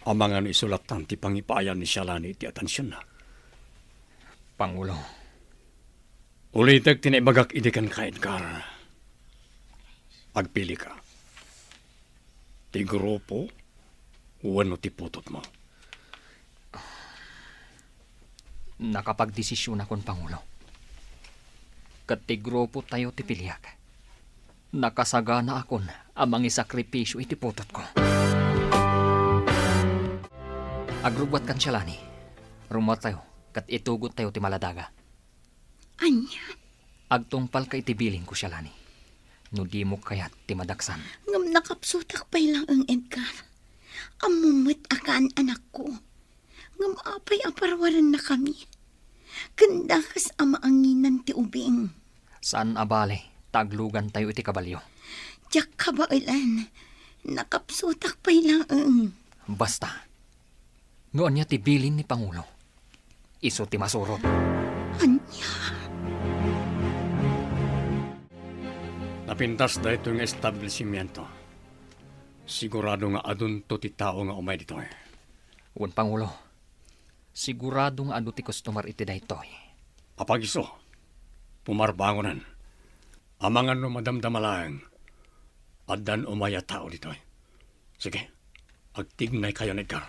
amangan isulatan ti pangipayan ni Shalani ti atensyon na. Pangulo, Ulitag tinaibagak idikan ka, Edgar. Agpili ka. Ti grupo, wano ti putot mo. nakapagdesisyon akon Pangulo. Kat ti grupo tayo ti piliak. Nakasagana akon amang isakripisyo iti putot ko. Agrubwat kan siyalani. Rumot tayo, kat itugot tayo ti maladaga. Anya, Agtungpal ka iti biling ko siyalani. No di mo kayat ti madaksan. ngam nakapsutak pa lang ang Edgar. Amumit akaan anak ko. Ngam apay aparwaran na kami. Kandakas amaanginan ti ubing. Saan abale, taglugan tayo iti kabalyo. Diyak kabailan. Nakapsutak pa lang ang. Basta, noon niya ti bilin ni Pangulo. Iso ti masurot. Anya, Napintas da ito yung establishmento. Sigurado nga adun to ti tao nga umay dito eh. Un Pangulo, siguradong adu ti customer iti daytoy. Apagiso, pumarbangonan. Amangan no madamdamalang. Adan umaya tao dito eh. Sige, agtignay kayo, Edgar.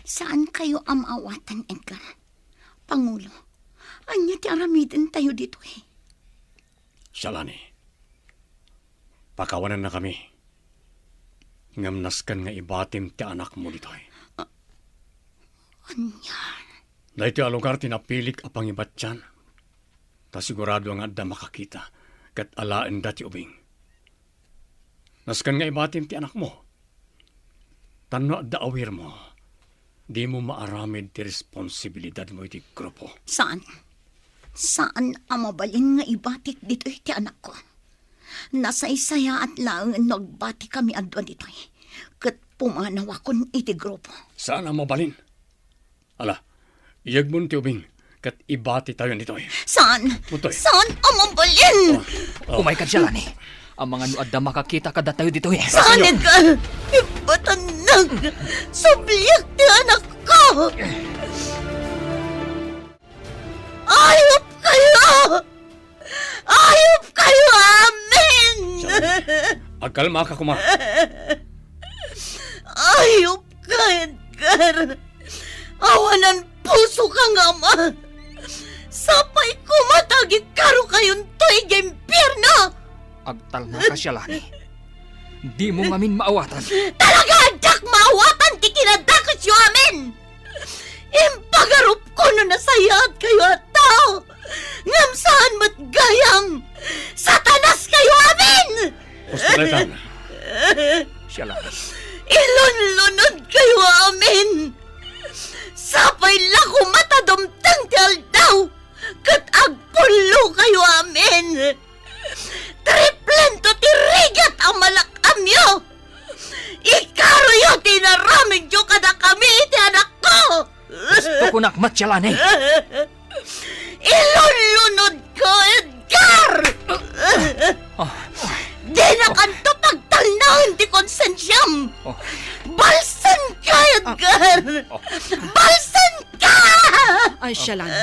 saan kayo amawatan, Edgar? Pangulo, anya ti aramidin tayo dito eh. Shalani, pakawanan na kami. Ngamnaskan nga ibatim ti anak mo dito eh. Anya, Dahil ti alugar tinapilik apang ibat dyan. Ta sigurado nga da makakita kat alaan dati ubing. Naskan nga ibatim ti anak mo. Tano da awir mo. Di mo maaramid ti responsibilidad mo iti grupo. saan? Saan amabalin nga ibatik dito ti anak ko? Nasaysaya at lang nagbati kami adwa dito eh. Kat pumanaw akon iti grupo. Saan ang mabalin? Ala, iyag mo ti ubing kat ibati tayo nito eh. Saan? Mutoy. Saan amabalin? Umay ka siyalani. Ang mga nuad da makakita kada tayo dito eh. Saan, Edgar? Ibatanag! Subliyak ti anak ko! Ayop kayo! Ayop kayo, amin! Agkalma ka kuma. Ayop ka, Edgar! Awanan puso ka nga, ma! Sapay kumatagit karo kayon to'y gempirno! Agtal na ka siyalani. Di mo ngamin maawatan. Talaga adak maawatan ti kinadakos yu amin! Impagarup ko no nasayat kayo at tao! Ngam saan mat gayam! Satanas kayo amin! Hospitaletan. Siyalani. Ilunlunod kayo amin! Sapay lako matadumtang ti aldaw! Kat agpulo kayo amin! Triplento ti rigat ang malakamyo! Ikaroyo tinaramig yo kada kami iti anak ko! Gusto ko nakmat siyalani. Ilunlunod ko, Edgar! Di na kanto pagtalnaon ti konsensyam! Oh. Balsan ka, Edgar! Balsan ka! Ay, Shalani.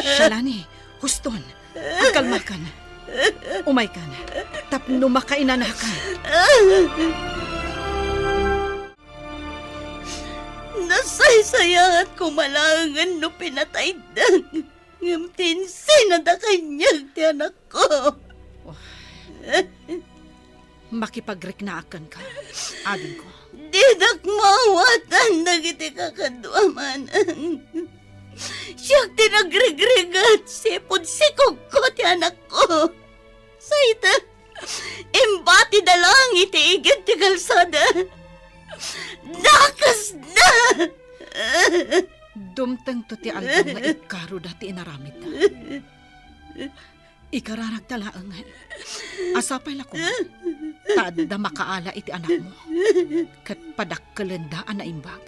Shalani, huston. Agkalma ka na. Umay ka na. Tapno makainana ka. Nasaysaya at kumalangan no pinatay dang. Ngamtinsin na da kanyag ti anak ko. Makipagriknaakan ka. Adin ko. Didak mawatan nagiti kakadwamanan. Siyak tinagregregat sipod sikog ko ti anak ko. Sayta, imbati da lang iti igit ti kalsada. Dakas na! Dumtang to ti aldang nga ikaro dati inaramid na. Ikararag talaangan. Asapay lako. Taadda makaala iti anak mo. Kat padakkalendaan na imbag.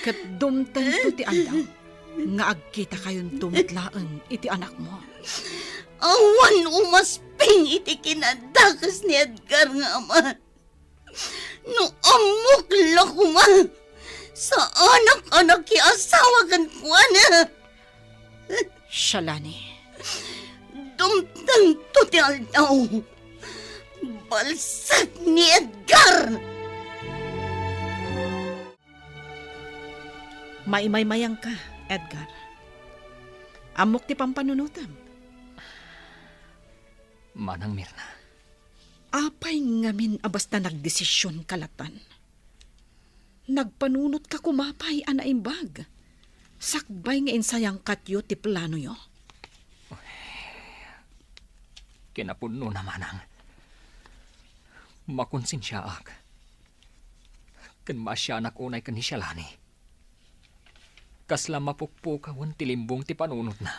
Kat dumtang to ti aldang nga agkita kayon tumitlaang iti anak mo. Awan umasping iti kinadakas ni Edgar nga ama. No amok lakuma. Sa anak-anak ki asawa kan kuana. Shalani, Dumtang to ti aldaw. Balsat ni Edgar. maimay-mayang ka, Edgar. Amok ti pampanunutam. Manang Mirna, Apay ngamin abas na nagdesisyon kalatan. Nagpanunot ka kumapay anaimbag. Sakbay nga insayang katyo ti plano yo. kinapuno na manang. Makonsensya ak. Kan masyanak unay kan ni Shalani. Kasla mapukpukawan ti limbong ti panunot na.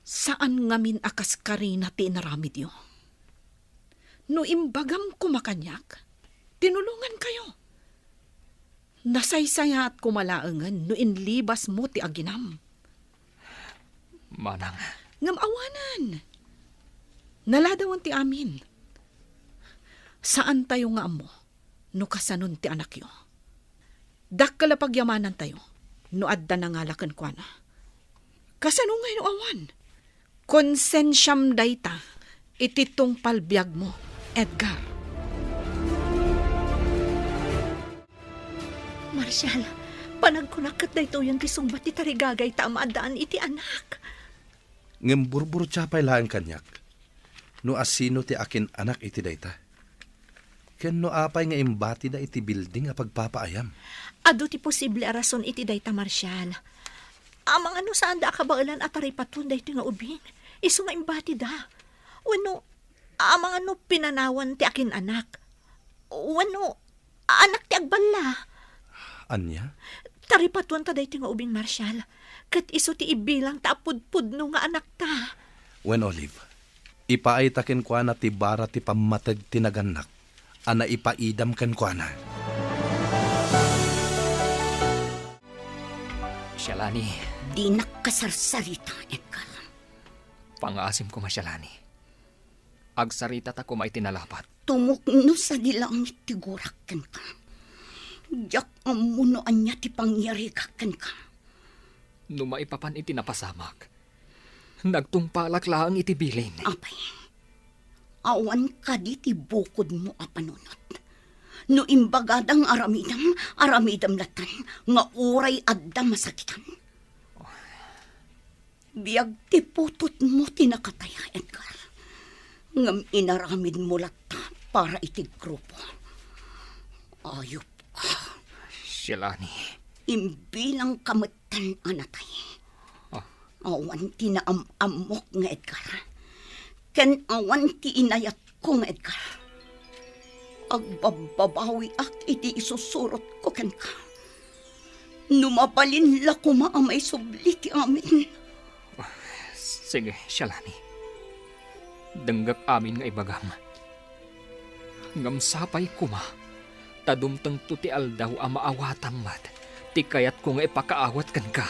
Saan ngamin akas karina ti inaramid yo? No imbagam kumakanyak, tinulungan kayo. Nasaysaya at kumalaangan no inlibas mo ti aginam. Manang, Ngam awanan. Naladawan ti amin. Saan tayo nga amo no kasanon ti anak yo? Dakkala pagyamanan tayo no adda na ngalakan kwa na. Kasano nga no awan? Konsensyam dayta ititong palbiag mo, Edgar. Marshal, panagkunakat na ito yung tisungbat ti tarigagay tamaadaan iti anak. Ngem burburo tiyapay laang kanyak. No asino ti akin anak iti dayta. Ken no apay nga imbati da iti building a pagpapaayam. Ado ti posible a rason iti dayta, Marshal. Amang ano saan da kabailan at taripaton da iti nga ubing. Iso nga imbati da. Wano, amang ano pinanawan ti akin anak. Wano, anak ti agbala. Anya? Taripatuan ta da iti nga ubing, Marshal. Kat iso ti ibilang ta apudpudno nga anak ta. When Olive, ipaay taken kwa na ti bara ti pamatag tinaganak. Ana ipaidam ken kwa na. Shalani, Di nakasarsarita, Edgar. pangasim ko Shalani. Agsarita ta ko maitinalapat. Tumukno sa dilangit ti guraken ka. Diyak ang munoan niya ti pangyarigaken ka. No maipapan iti napasamak. Nagtungpalak lang iti bilin. Apay, awan ka di ti bukod mo a panunot. No imbagadang aramidam latan, nga uray adda masakitan. Biyag ti putot mo tinakataya, Edgar. Ngam inaramid mo lata para iti grupo. Ayop ka. Shalani, Imbilang kamatan anatay. Awan ti naamamok nga Edgar. Ken awan ti inayat ko nga Edgar. Agbababawi ak iti isusurot ko ken ka. Numabalin la kumaamay subli ti amin. sige Shalani. Denggak amin nga ibagam. Ngam sapay kuma. Tadumtang to ti aldaw a maawatang mat. Ti kayat ko nga ipakaawat kan ka.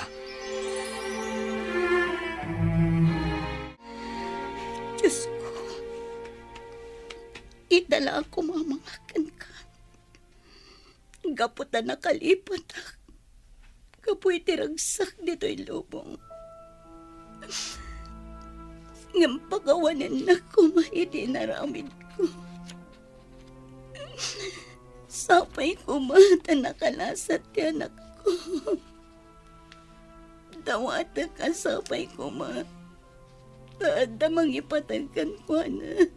Diyos ko, idala ako mamangakan ka. Gaputa nakalipat ak. Kapoy tiragsak dito'y lubong. Ngam pagawanan na kumahidi naramid ko. Sapay kumata nakalasat ti anak ko. Dawata ka sapay kumata. Taada mangipatagkan ko na.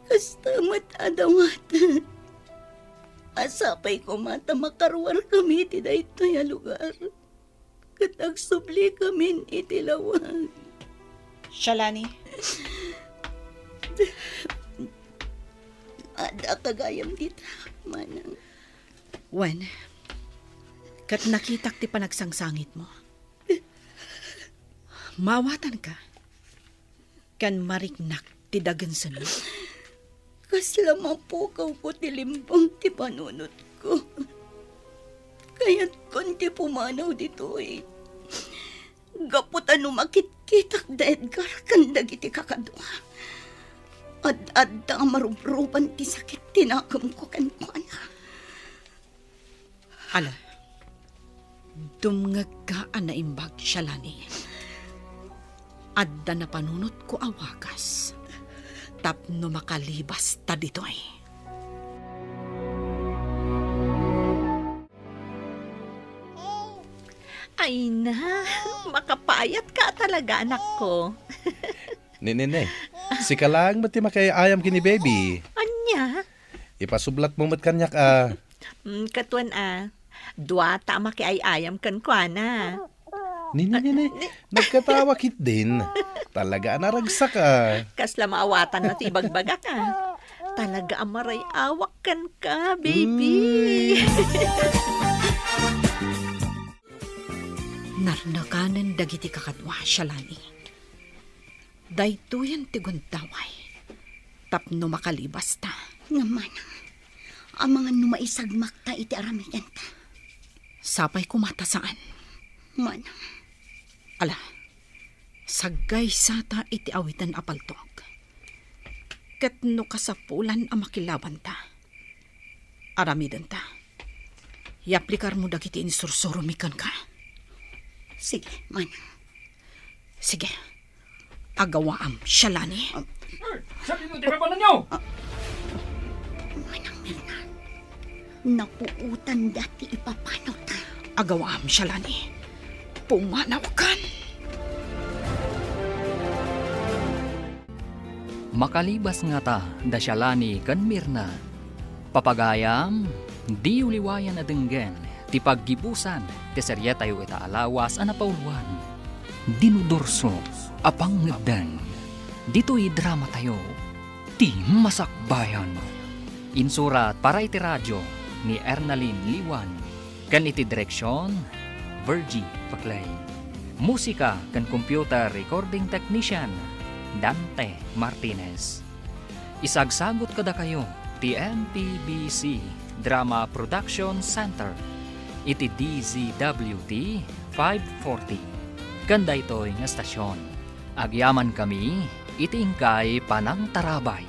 Kastamat adawata. Asapay ko mata makarwar kami ti dayto ya lugar. Katagsubli kami iti lawag. Shalani, Ada kagayam dita, manang. Wen, kat nakitak ti panagsangsangit mo. Mawatan ka. Kan mariknak ti dagansan mo. Kasla mapukaw ko ti limbang ti panunot ko. Kaya't konti pumanaw dito eh. Gaputan umakit-kitak da Edgar kandag iti kakadwa. Ad-adda marubruban ti sakit tinakam ko kan na. Ala, dumngag ka na imbag siya lani. Adda na panunot ko awagas. Tapno makalibas ta ditoy. Ay na, makapayat ka talaga, anak ko. Nene, si ka lang mati makayayam kini baby. Anya? Ipasublat mo mat kanyak ah. Katuan dua ta makiayayam kan kuana. Nene, nagkatawa kit din. Talaga naragsak ah. Kasla maawatan na ti ibagbaga ka. Talaga amaray awak kan ka, baby. Narnakanan dagiti kakadwa siya lani. Daytoyan ti guntaway. Tapno makalibas ta. Nga manang, ang mga numaisagmak ta iti aramidan ta. Sapay kumatasaan. Manang, Ala, sagay sata iti awitan apaltog. Kat no kasapulan ang makilaban ta. Aramidan ta. Iaplikar mo dagiti insursurumikan ka. sige, manang. Sige, agawaam siya lani. Sabi mo, di ba ba ninyo? Manang Mirna, napuutan dati ipapano ta. Agawaam siya lani. Pumanaw kan. Makalibas nga ta, dasyalani kan Mirna. Papagayam, di uliwayan na denggen, ti paggibusan, ti serye tayo ita alawas ana pauluan. Dinudurso, apang ngedang. Dito'y drama tayo, ti masakbayan. Insurat para iti radyo ni Ernalyn Liwan. Kan iti direksyon, Virgie Paclay. Musika kan computer recording technician, Dante Martinez. Isagsagot kada kayo, ti MPBC Drama Production Center. Iti DZWT 540. Kanda ito'y nga stasyon. Agyaman kami, iti ingkay panang tarabay.